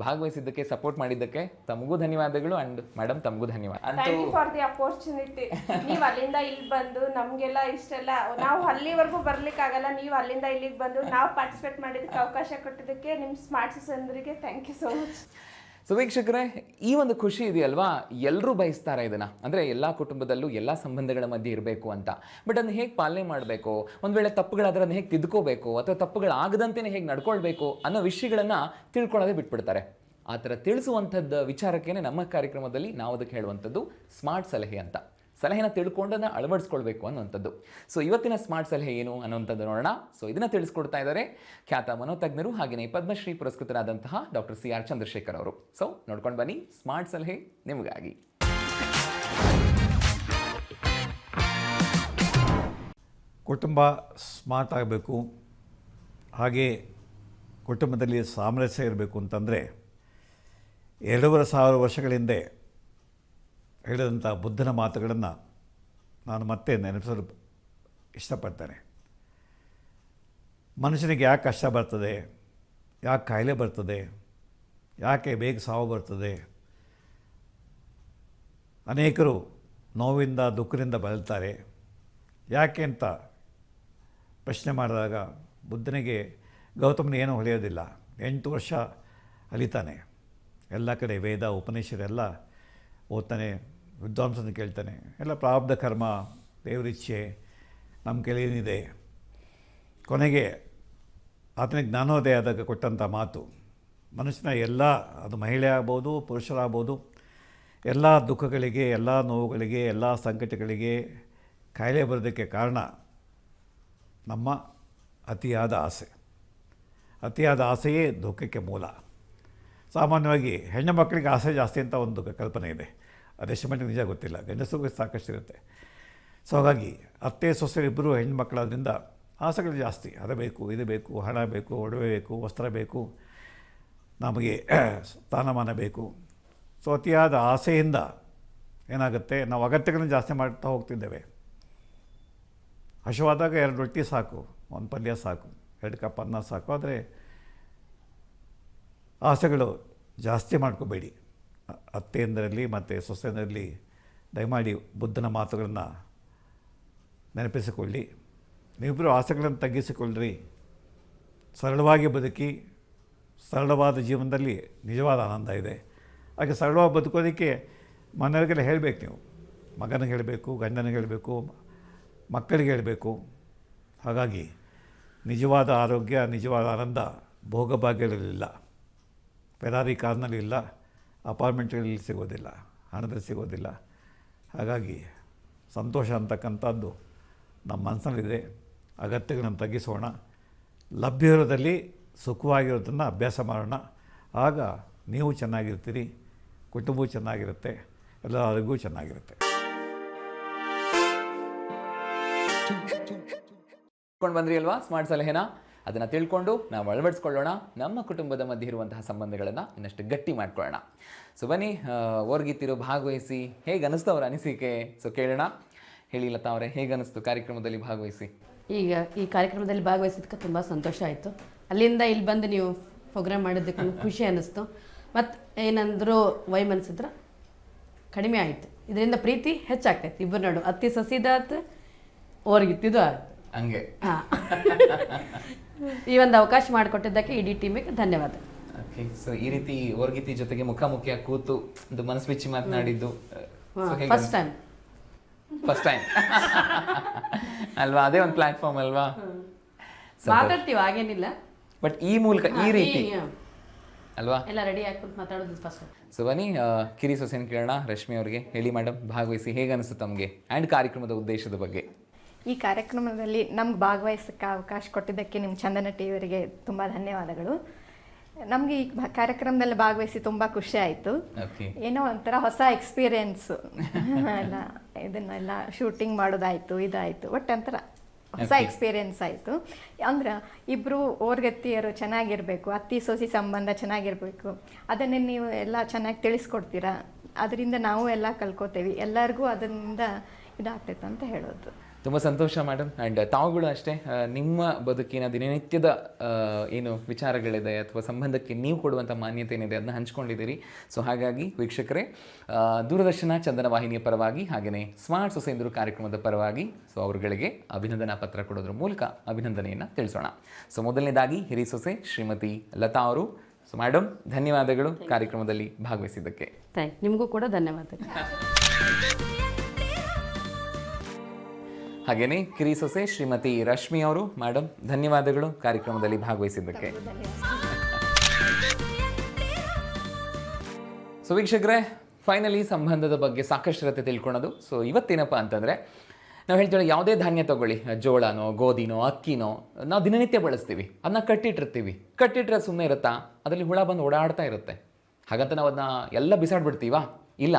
ಭಾಗವಹಿಸಿದ್ದಕ್ಕೆ, ಸಪೋರ್ಟ್ ಮಾಡಿದ್ದಕ್ಕೆ ತಮಗೂ ಧನ್ಯವಾದಗಳು. ಆ್ಯಂಡ್ ಮೇಡಮ್ ತಮಗೂ ಧನ್ಯವಾದ. Thank you for the opportunity. ನೀವು ಅಲ್ಲಿಂದ ಇಲ್ಲಿ ಬಂದು ನಮಗೆಲ್ಲ ಇಷ್ಟೆಲ್ಲ, ನಾವು ಅಲ್ಲಿವರೆಗೂ ಬರ್ಲಿಕ್ಕಾಗಲ್ಲ, ನೀವು ಅಲ್ಲಿಂದ ಇಲ್ಲಿಗೆ ಬಂದು ನಾವು ಪಾರ್ಟಿಸಿಪೇಟ್ ಮಾಡಿದ್ದಕ್ಕೆ ಅವಕಾಶ ಕೊಟ್ಟಿದ್ದಕ್ಕೆ ನಿಮ್ಮ ಸ್ಮಾರ್ಟ್ ಸಿಸ್ಟಮ್ರಿಗೆ thank you so much. So ವೀಕ್ಷಕರೇ, ಈ ಒಂದು ಖುಷಿ ಇದೆಯಲ್ವಾ, ಎಲ್ಲರೂ ಬಯಸ್ತಾರೆ ಇದನ್ನು. ಅಂದರೆ ಎಲ್ಲ ಕುಟುಂಬದಲ್ಲೂ ಎಲ್ಲ ಸಂಬಂಧಗಳ ಮಧ್ಯೆ ಇರಬೇಕು ಅಂತ. ಬಟ್ ಅದನ್ನ ಹೇಗೆ ಪಾಲನೆ ಮಾಡಬೇಕು, ಒಂದು ವೇಳೆ ತಪ್ಪುಗಳಾದ್ರೆ ಅದನ್ನ ಹೇಗೆ ತಿದ್ದುಕೋಬೇಕು, ಅಥವಾ ತಪ್ಪುಗಳಾಗದಂತೆಯೇ ಹೇಗೆ ನಡ್ಕೊಳ್ಬೇಕು ಅನ್ನೋ ವಿಷಯಗಳನ್ನು ತಿಳ್ಕೊಳ್ಳೋದೇ ಬಿಟ್ಬಿಡ್ತಾರೆ. ಆ ಥರ ತಿಳಿಸುವಂಥದ್ದು ವಿಚಾರಕ್ಕೇನೆ ನಮ್ಮ ಕಾರ್ಯಕ್ರಮದಲ್ಲಿ ನಾವು ಅದಕ್ಕೆ ಹೇಳುವಂಥದ್ದು ಸ್ಮಾರ್ಟ್ ಸಲಹೆ ಅಂತ. ಸಲಹೆನ ತಿಳ್ಕೊಂಡನ್ನ ಅಳವಡಿಸ್ಕೊಳ್ಬೇಕು ಅನ್ನುವಂಥದ್ದು. ಸೊ ಇವತ್ತಿನ ಸ್ಮಾರ್ಟ್ ಸಲಹೆ ಏನು ಅನ್ನುವಂಥದ್ದು ನೋಡೋಣ. ಸೊ ಇದನ್ನು ತಿಳಿಸ್ಕೊಡ್ತಾ ಇದ್ದಾರೆ ಖ್ಯಾತ ಮನೋತಜ್ಞರು, ಹಾಗೆಯೇ ಪದ್ಮಶ್ರೀ ಪುರಸ್ಕೃತರಾದಂತಹ ಡಾಕ್ಟರ್ CR ಚಂದ್ರಶೇಖರ್ ಅವರು. ಸೊ ನೋಡ್ಕೊಂಡು ಬನ್ನಿ, ಸ್ಮಾರ್ಟ್ ಸಲಹೆ ನಿಮಗಾಗಿ. ಕುಟುಂಬ ಸ್ಮಾರ್ಟ್ ಆಗಬೇಕು, ಹಾಗೆ ಕುಟುಂಬದಲ್ಲಿ ಸಾಮರಸ್ಯ ಇರಬೇಕು ಅಂತಂದರೆ 2500 ವರ್ಷಗಳ ಹಿಂದೆ ಹೇಳಿದಂಥ ಬುದ್ಧನ ಮಾತುಗಳನ್ನು ನಾನು ಮತ್ತೆ ನೆನಪಿಸಲು ಇಷ್ಟಪಡ್ತೇನೆ. ಮನುಷ್ಯನಿಗೆ ಯಾಕೆ ಕಷ್ಟ ಬರ್ತದೆ, ಯಾಕೆ ಕಾಯಿಲೆ ಬರ್ತದೆ, ಯಾಕೆ ಬೇಗ ಸಾವು ಬರ್ತದೆ, ಅನೇಕರು ನೋವಿಂದ ದುಃಖದಿಂದ ಬಳಲ್ತಾರೆ, ಯಾಕೆ ಅಂತ ಪ್ರಶ್ನೆ ಮಾಡಿದಾಗ ಬುದ್ಧನಿಗೆ ಗೌತಮನ ಏನೂ ಹೊಳೆಯೋದಿಲ್ಲ. 8 ವರ್ಷ ಅಲಿತಾನೆ, ಎಲ್ಲ ಕಡೆ ವೇದ ಉಪನಿಷದೆಲ್ಲ ಓದ್ತಾನೆ, ವಿದ್ವಾಂಸನ ಕೇಳ್ತಾನೆ, ಎಲ್ಲ ಪ್ರಾರಬ್ಧ ಕರ್ಮ, ದೇವರಿಚ್ಛೆ, ನಮ್ಮ ಕೈಲೇನಿದೆ. ಕೊನೆಗೆ ಆತನಿಗೆ ಜ್ಞಾನೋದಯ ಆದಾಗ ಕೊಟ್ಟಂಥ ಮಾತು, ಮನುಷ್ಯನ ಎಲ್ಲ, ಅದು ಮಹಿಳೆ ಆಗ್ಬೋದು ಪುರುಷರಾಗ್ಬೋದು, ಎಲ್ಲ ದುಃಖಗಳಿಗೆ, ಎಲ್ಲ ನೋವುಗಳಿಗೆ, ಎಲ್ಲ ಸಂಕಟಗಳಿಗೆ, ಕಾಯಿಲೆ ಬರೋದಕ್ಕೆ ಕಾರಣ ನಮ್ಮ ಅತಿಯಾದ ಆಸೆ. ಅತಿಯಾದ ಆಸೆಯೇ ದುಃಖಕ್ಕೆ ಮೂಲ. ಸಾಮಾನ್ಯವಾಗಿ ಹೆಣ್ಣು ಮಕ್ಕಳಿಗೆ ಆಸೆ ಜಾಸ್ತಿ ಅಂತ ಒಂದು ಕಲ್ಪನೆ ಇದೆ, ಅದೆಷ್ಟು ಮಟ್ಟಿಗೆ ನಿಜ ಗೊತ್ತಿಲ್ಲ, ಗಂಡಸರಿಗೂ ಸಾಕಷ್ಟಿರುತ್ತೆ. ಸೊ ಹಾಗಾಗಿ ಅತ್ತೆ ಸೊಸೆ ಇಬ್ಬರು ಹೆಣ್ಮಕ್ಳಾದ್ರಿಂದ ಆಸೆಗಳು ಜಾಸ್ತಿ. ಅದು ಬೇಕು, ಇದು ಬೇಕು, ಹಣ ಬೇಕು, ಒಡವೆ ಬೇಕು, ವಸ್ತ್ರ ಬೇಕು, ನಮಗೆ ಸ್ಥಾನಮಾನ ಬೇಕು. ಸೊ ಅತಿಯಾದ ಆಸೆಯಿಂದ ಏನಾಗುತ್ತೆ, ನಾವು ಅಗತ್ಯಗಳನ್ನು ಜಾಸ್ತಿ ಮಾಡ್ತಾ ಹೋಗ್ತಿದ್ದೇವೆ. ಹಸಿವಾದಾಗ 2 ರೊಟ್ಟಿ ಸಾಕು, 1 ಪಲ್ಯ ಸಾಕು, 2 ಕಪ್ ಅನ್ನ ಸಾಕು. ಆದರೆ ಆಸೆಗಳು ಜಾಸ್ತಿ ಮಾಡ್ಕೋಬೇಡಿ. ಅತ್ತೆಯಂದರಲ್ಲಿ ಮತ್ತು ಸೊಸೆಯಂದರಲ್ಲಿ ದಯಮಾಡಿ ಬುದ್ಧನ ಮಾತುಗಳನ್ನು ನೆನಪಿಸಿಕೊಳ್ಳಿ. ನೀವಿಬ್ಬರು ಆಸೆಗಳನ್ನು ತಗ್ಗಿಸಿಕೊಳ್ಳ್ರಿ, ಸರಳವಾಗಿ ಬದುಕಿ. ಸರಳವಾದ ಜೀವನದಲ್ಲಿ ನಿಜವಾದ ಆನಂದ ಇದೆ. ಹಾಗೆ ಸರಳವಾಗಿ ಬದುಕೋದಕ್ಕೆ ಮನೆಯವರಿಗೆಲ್ಲ ಹೇಳಬೇಕು. ನೀವು ಮಗನಿಗೆ ಹೇಳಬೇಕು, ಗಂಡನಿಗೆ ಹೇಳಬೇಕು, ಮಕ್ಕಳಿಗೆ ಹೇಳಬೇಕು. ಹಾಗಾಗಿ ನಿಜವಾದ ಆರೋಗ್ಯ, ನಿಜವಾದ ಆನಂದ ಭೋಗಭಾಗ್ಯಗಳಿಲ್ಲ, ಫೆರಾರಿ ಕಾರ್ನಲ್ಲಿ ಇಲ್ಲ, ಅಪಾರ್ಟ್ಮೆಂಟ್ಗಳಲ್ಲಿ ಸಿಗೋದಿಲ್ಲ, ಹಣದಲ್ಲಿ ಸಿಗೋದಿಲ್ಲ. ಹಾಗಾಗಿ ಸಂತೋಷ ಅಂತಕ್ಕಂಥದ್ದು ನಮ್ಮ ಮನಸ್ಸಲ್ಲಿದೆ. ಅಗತ್ಯಗಳನ್ನು ತಗ್ಗಿಸೋಣ, ಲಭ್ಯವಿರೋದಲ್ಲಿ ಸುಖವಾಗಿರೋದನ್ನು ಅಭ್ಯಾಸ ಮಾಡೋಣ. ಆಗ ನೀವು ಚೆನ್ನಾಗಿರ್ತೀರಿ, ಕುಟುಂಬವೂ ಚೆನ್ನಾಗಿರುತ್ತೆ, ಎಲ್ಲರಿಗೂ ಚೆನ್ನಾಗಿರುತ್ತೆ. ತಿಳ್ಕೊಂಡು ಬಂದ್ರಿ ಅಲ್ವಾ ಸ್ಮಾರ್ಟ್ ಸಲಹೆನ? ಅದನ್ನು ತಿಳ್ಕೊಂಡು ನಾವು ಅಳವಡಿಸ್ಕೊಳ್ಳೋಣ, ನಮ್ಮ ಕುಟುಂಬದ ಮಧ್ಯೆ ಇರುವಂತಹ ಸಂಬಂಧಗಳನ್ನು ಇನ್ನಷ್ಟು ಗಟ್ಟಿ ಮಾಡ್ಕೊಳ್ಳೋಣ. ಸೊ ಬನ್ನಿ, ಓರ್ಗಿತ್ತಿರು ಭಾಗವಹಿಸಿ ಹೇಗೆ ಅನ್ನಿಸ್ತು ಅವರ ಅನಿಸಿಕೆ? ಸೊ ಕೇಳೋಣ. ಹೇಳಿ ಲತಾ ಅವರೇ, ಹೇಗೆ ಅನ್ನಿಸ್ತು ಕಾರ್ಯಕ್ರಮದಲ್ಲಿ ಭಾಗವಹಿಸಿ? ಈಗ ಈ ಕಾರ್ಯಕ್ರಮದಲ್ಲಿ ಭಾಗವಹಿಸಿದ್ದಕ್ಕೆ ತುಂಬ ಸಂತೋಷ ಆಯಿತು. ಅಲ್ಲಿಂದ ಇಲ್ಲಿ ಬಂದು ನೀವು ಪ್ರೋಗ್ರಾಮ್ ಮಾಡಿದ್ದಕ್ಕೆ ಖುಷಿ ಅನ್ನಿಸ್ತು. ಮತ್ತು ಏನಂದರೂ ವೈಮನಸ್ಸಿದ್ರೆ ಕಡಿಮೆ ಆಯಿತು. ಇದರಿಂದ ಪ್ರೀತಿ ಹೆಚ್ಚಾಗ್ತೈತೆ ಇಬ್ಬರು ನಡು. ಅತ್ತಿ ಸಸಿದಾತು, ಓರ್ಗಿತ್ತಿದ್ದು ಆಯ್ತು. ಹಂಗೆ ಹಾಂ, ಈ ಒಂದು ಅವಕಾಶ ಮಾಡಿಕೊಟ್ಟಿದ್ದಕ್ಕೆ ಇಡೀ ಟೀಮಿಗೆ ಧನ್ಯವಾದ. ಓಕೆ, ಸೊ ಈ ರೀತಿ ಓರ್ಗಿತಿ ಜೊತೆಗೆ ಮುಖಾಮುಖಿಯಾಗಿ ಕೂತು ಒಂದು ಮನಸ್ಸು ಬಿಚ್ಚಿ ಮಾತನಾಡಿದ್ದು ಫಸ್ಟ್ ಟೈಮ್ ಫಸ್ಟ್ ಟೈಮ್ ಅಲ್ವಾ? ಅದೇ ಒಂದು ಪ್ಲಾಟ್ಫಾರ್ಮ್ ಅಲ್ವಾ? ಮಾತಾಡ್ತೀವಿ ಹಾಗೇನಿಲ್ಲ, ಬಟ್ ಈ ಮೂಲಕ ಈ ರೀತಿ ಅಲ್ವಾ? ಎಲ್ಲ ರೆಡಿ ಹಾಕ್ಬಿಟ್ಟು ಮಾತಾಡೋದು ಫಸ್ಟ್ ಟೈಮ್. ಸೊ ಬನ್ನಿ, ಕಿರಿ ಸೊಸೆನ ಕೇಳೋಣ. ರಶ್ಮಿ ಅವರಿಗೆ ಹೇಳಿ ಮೇಡಮ್, ಭಾಗವಹಿಸಿ ಹೇಗೆ ಅನಿಸ್ತು ತಮಗೆ ಆ್ಯಂಡ್ ಕಾರ್ಯಕ್ರಮದ ಉದ್ದೇಶದ ಬಗ್ಗೆ? ಈ ಕಾರ್ಯಕ್ರಮದಲ್ಲಿ ನಮ್ಗೆ ಭಾಗವಹಿಸೋಕ್ಕೆ ಅವಕಾಶ ಕೊಟ್ಟಿದ್ದಕ್ಕೆ ನಿಮ್ಮ ಚಂದನ ಟಿ ವಿಯವರಿಗೆ ತುಂಬ ಧನ್ಯವಾದಗಳು. ನಮಗೆ ಈ ಕಾರ್ಯಕ್ರಮದಲ್ಲಿ ಭಾಗವಹಿಸಿ ತುಂಬ ಖುಷಿ ಆಯಿತು. ಓಕೆ, ಏನೋ ಒಂಥರ ಹೊಸ ಎಕ್ಸ್ಪೀರಿಯೆನ್ಸು ಎಲ್ಲ ಇದನ್ನೆಲ್ಲ ಶೂಟಿಂಗ್ ಮಾಡೋದಾಯಿತು, ಇದಾಯಿತು, ಒಟ್ಟು ಒಂಥರ ಹೊಸ ಎಕ್ಸ್ಪೀರಿಯೆನ್ಸ್ ಆಯಿತು. ಅಂದ್ರೆ ಇಬ್ಬರು ಓರ್ಗತ್ತಿಯರು ಚೆನ್ನಾಗಿರಬೇಕು, ಅತ್ತಿ ಸೊಸಿ ಸಂಬಂಧ ಚೆನ್ನಾಗಿರಬೇಕು, ಅದನ್ನೇ ನೀವು ಎಲ್ಲ ಚೆನ್ನಾಗಿ ತಿಳಿಸ್ಕೊಡ್ತೀರಾ. ಅದರಿಂದ ನಾವು ಎಲ್ಲ ಕಲ್ಕೋತೇವೆ, ಎಲ್ಲರಿಗೂ ಅದರಿಂದ ಇದಾಗ್ತೈತೆ ಅಂತ ಹೇಳೋದು. ತುಂಬ ಸಂತೋಷ ಮೇಡಮ್. ಆ್ಯಂಡ್ ತಾವುಗಳು ಅಷ್ಟೇ, ನಿಮ್ಮ ಬದುಕಿನ ದಿನನಿತ್ಯದ ಏನು ವಿಚಾರಗಳಿದೆ ಅಥವಾ ಸಂಬಂಧಕ್ಕೆ ನೀವು ಕೊಡುವಂಥ ಮಾನ್ಯತೆ ಏನಿದೆ ಅದನ್ನ ಹಂಚ್ಕೊಂಡಿದ್ದೀರಿ. ಸೊ ಹಾಗಾಗಿ ವೀಕ್ಷಕರೇ, ದೂರದರ್ಶನ ಚಂದನ ವಾಹಿನಿಯ ಪರವಾಗಿ ಹಾಗೆಯೇ ಸ್ಮಾರ್ಟ್ ಸೊಸೆಂದರು ಕಾರ್ಯಕ್ರಮದ ಪರವಾಗಿ ಸೊ ಅವರುಗಳಿಗೆ ಅಭಿನಂದನಾ ಪತ್ರ ಕೊಡೋದ್ರ ಮೂಲಕ ಅಭಿನಂದನೆಯನ್ನು ತಿಳಿಸೋಣ. ಸೊ ಮೊದಲನೇದಾಗಿ ಹಿರಿ ಸೊಸೆ ಶ್ರೀಮತಿ ಲತಾ ಅವರು. ಸೊ ಮೇಡಮ್, ಧನ್ಯವಾದಗಳು ಕಾರ್ಯಕ್ರಮದಲ್ಲಿ ಭಾಗವಹಿಸಿದ್ದಕ್ಕೆ. ನಿಮಗೂ ಕೂಡ ಧನ್ಯವಾದಗಳು. ಹಾಗೆಯೇ ಕಿರಿ ಸೊಸೆ ಶ್ರೀಮತಿ ರಶ್ಮಿ ಅವರು. ಮೇಡಮ್, ಧನ್ಯವಾದಗಳು ಕಾರ್ಯಕ್ರಮದಲ್ಲಿ ಭಾಗವಹಿಸಿದ್ದಕ್ಕೆ. ಸೊ ವೀಕ್ಷಕರೇ, ಫೈನಲಿ ಸಂಬಂಧದ ಬಗ್ಗೆ ಸಾಕಷ್ಟು ರತೆ ತಿಳ್ಕೊಳೋದು. ಸೊ ಇವತ್ತೇನಪ್ಪ ಅಂತಂದರೆ, ನಾವು ಹೇಳ್ತೀವಿ ಯಾವುದೇ ಧಾನ್ಯ ತಗೊಳ್ಳಿ, ಜೋಳನೋ ಗೋಧಿನೋ ಅಕ್ಕಿನೋ ನಾವು ದಿನನಿತ್ಯ ಬಳಸ್ತೀವಿ, ಅದನ್ನ ಕಟ್ಟಿಟ್ರೆ ಸುಮ್ಮನೆ ಇರುತ್ತಾ? ಅದರಲ್ಲಿ ಹುಳ ಬಂದು ಓಡಾಡ್ತಾ ಇರುತ್ತೆ. ಹಾಗಂತ ನಾವು ಅದನ್ನ ಎಲ್ಲ ಬಿಸಾಡ್ಬಿಡ್ತೀವಾ? ಇಲ್ಲ,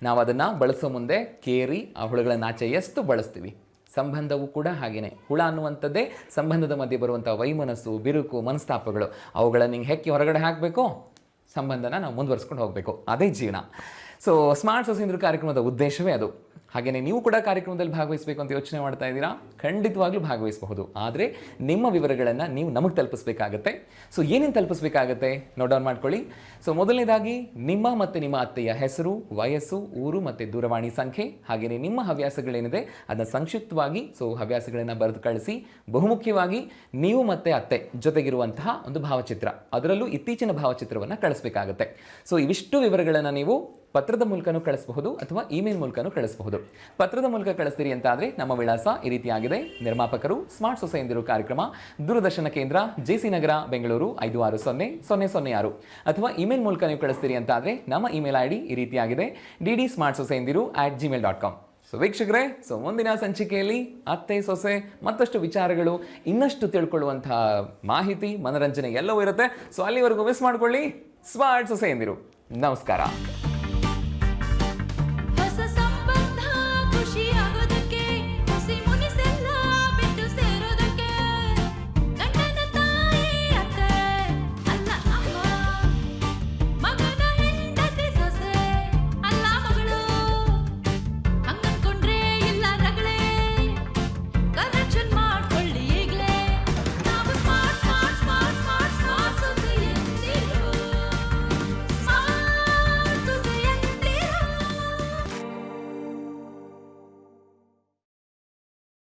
ನಾವು ಅದನ್ನು ಬಳಸೋ ಮುಂದೆ ಕೇರಿ ಆ ಹುಳುಗಳನ್ನು ಆಚೆ ಎಷ್ಟು ಬಳಸ್ತೀವಿ. ಸಂಬಂಧವೂ ಕೂಡ ಹಾಗೆಯೇ. ಹುಳ ಅನ್ನುವಂಥದ್ದೇ ಸಂಬಂಧದ ಮಧ್ಯೆ ಬರುವಂಥ ವೈಮನಸ್ಸು, ಬಿರುಕು, ಮನಸ್ತಾಪಗಳು. ಅವುಗಳನ್ನು ಹಿಂಗೆ ಹೆಕ್ಕಿ ಹೊರಗಡೆ ಹಾಕಬೇಕು, ಸಂಬಂಧನ ನಾವು ಮುಂದುವರಿಸ್ಕೊಂಡು ಹೋಗಬೇಕು. ಅದೇ ಜೀವನ. ಸೊ ಸ್ಮಾರ್ಟ್ ಸೊಸೆಂದರು ಕಾರ್ಯಕ್ರಮದ ಉದ್ದೇಶವೇ ಅದು. ಹಾಗೆಯೇ ನೀವು ಕೂಡ ಕಾರ್ಯಕ್ರಮದಲ್ಲಿ ಭಾಗವಹಿಸಬೇಕು ಅಂತ ಯೋಚನೆ ಮಾಡ್ತಾ ಇದ್ದೀರಾ? ಖಂಡಿತವಾಗ್ಲೂ ಭಾಗವಹಿಸಬಹುದು. ಆದರೆ ನಿಮ್ಮ ವಿವರಗಳನ್ನು ನೀವು ನಮಗೆ ತಲುಪಿಸಬೇಕಾಗತ್ತೆ. ಸೊ ಏನೇನು ತಲುಪಿಸಬೇಕಾಗತ್ತೆ ನೋಟ್ ಡೌನ್ ಮಾಡ್ಕೊಳ್ಳಿ. ಸೊ ಮೊದಲನೇದಾಗಿ ನಿಮ್ಮ ಮತ್ತು ನಿಮ್ಮ ಅತ್ತೆಯ ಹೆಸರು, ವಯಸ್ಸು, ಊರು ಮತ್ತು ದೂರವಾಣಿ ಸಂಖ್ಯೆ, ಹಾಗೆಯೇ ನಿಮ್ಮ ಹವ್ಯಾಸಗಳೇನಿದೆ ಅದನ್ನು ಸಂಕ್ಷಿಪ್ತವಾಗಿ ಹವ್ಯಾಸಗಳನ್ನು ಬರೆದು ಕಳಿಸಿ. ಬಹುಮುಖ್ಯವಾಗಿ ನೀವು ಮತ್ತು ಅತ್ತೆ ಜೊತೆಗಿರುವಂತಹ ಒಂದು ಭಾವಚಿತ್ರ, ಅದರಲ್ಲೂ ಇತ್ತೀಚಿನ ಭಾವಚಿತ್ರವನ್ನು ಕಳಿಸಬೇಕಾಗತ್ತೆ. ಸೊ ಇವಿಷ್ಟು ವಿವರಗಳನ್ನು ನೀವು ಪತ್ರದ ಮೂಲಕನೂ ಕಳಿಸಬಹುದು ಅಥವಾ ಇಮೇಲ್ ಮೂಲಕನೂ ಕಳಿಸಬಹುದು. ಪತ್ರದ ಮೂಲಕ ಕಳಿಸ್ತೀರಿ ಅಂತ ಆದರೆ ನಮ್ಮ ವಿಳಾಸ ಈ ರೀತಿಯಾಗಿದೆ. ನಿರ್ಮಾಪಕರು ಸ್ಮಾರ್ಟ್ ಸೊಸೆಂದರು ಕಾರ್ಯಕ್ರಮ, ದೂರದರ್ಶನ ಕೇಂದ್ರ, ಜೆಸಿ ನಗರ, ಬೆಂಗಳೂರು 560006. ಅಥವಾ ಇಮೇಲ್ ಮೂಲಕ ನೀವು ಕಳಿಸ್ತೀರಿ ಅಂತ ಆದರೆ ನಮ್ಮ ಇಮೇಲ್ ID ಈ ರೀತಿಯಾಗಿದೆ, dd.smartsosendiru@gmail.com. ಸೊ ವೀಕ್ಷಕರೇ, ಸೊ ಮುಂದಿನ ಸಂಚಿಕೆಯಲ್ಲಿ ಅತ್ತೆ ಸೊಸೆ ಮತ್ತಷ್ಟು ವಿಚಾರಗಳು, ಇನ್ನಷ್ಟು ತಿಳ್ಕೊಳ್ಳುವಂತಹ ಮಾಹಿತಿ, ಮನರಂಜನೆ ಎಲ್ಲವೂ ಇರುತ್ತೆ. ಸೊ ಅಲ್ಲಿವರೆಗೂ ಮಿಸ್ ಮಾಡ್ಕೊಳ್ಳಿ. ಸ್ಮಾರ್ಟ್ ಸೊಸೆಂದಿರು. ನಮಸ್ಕಾರ.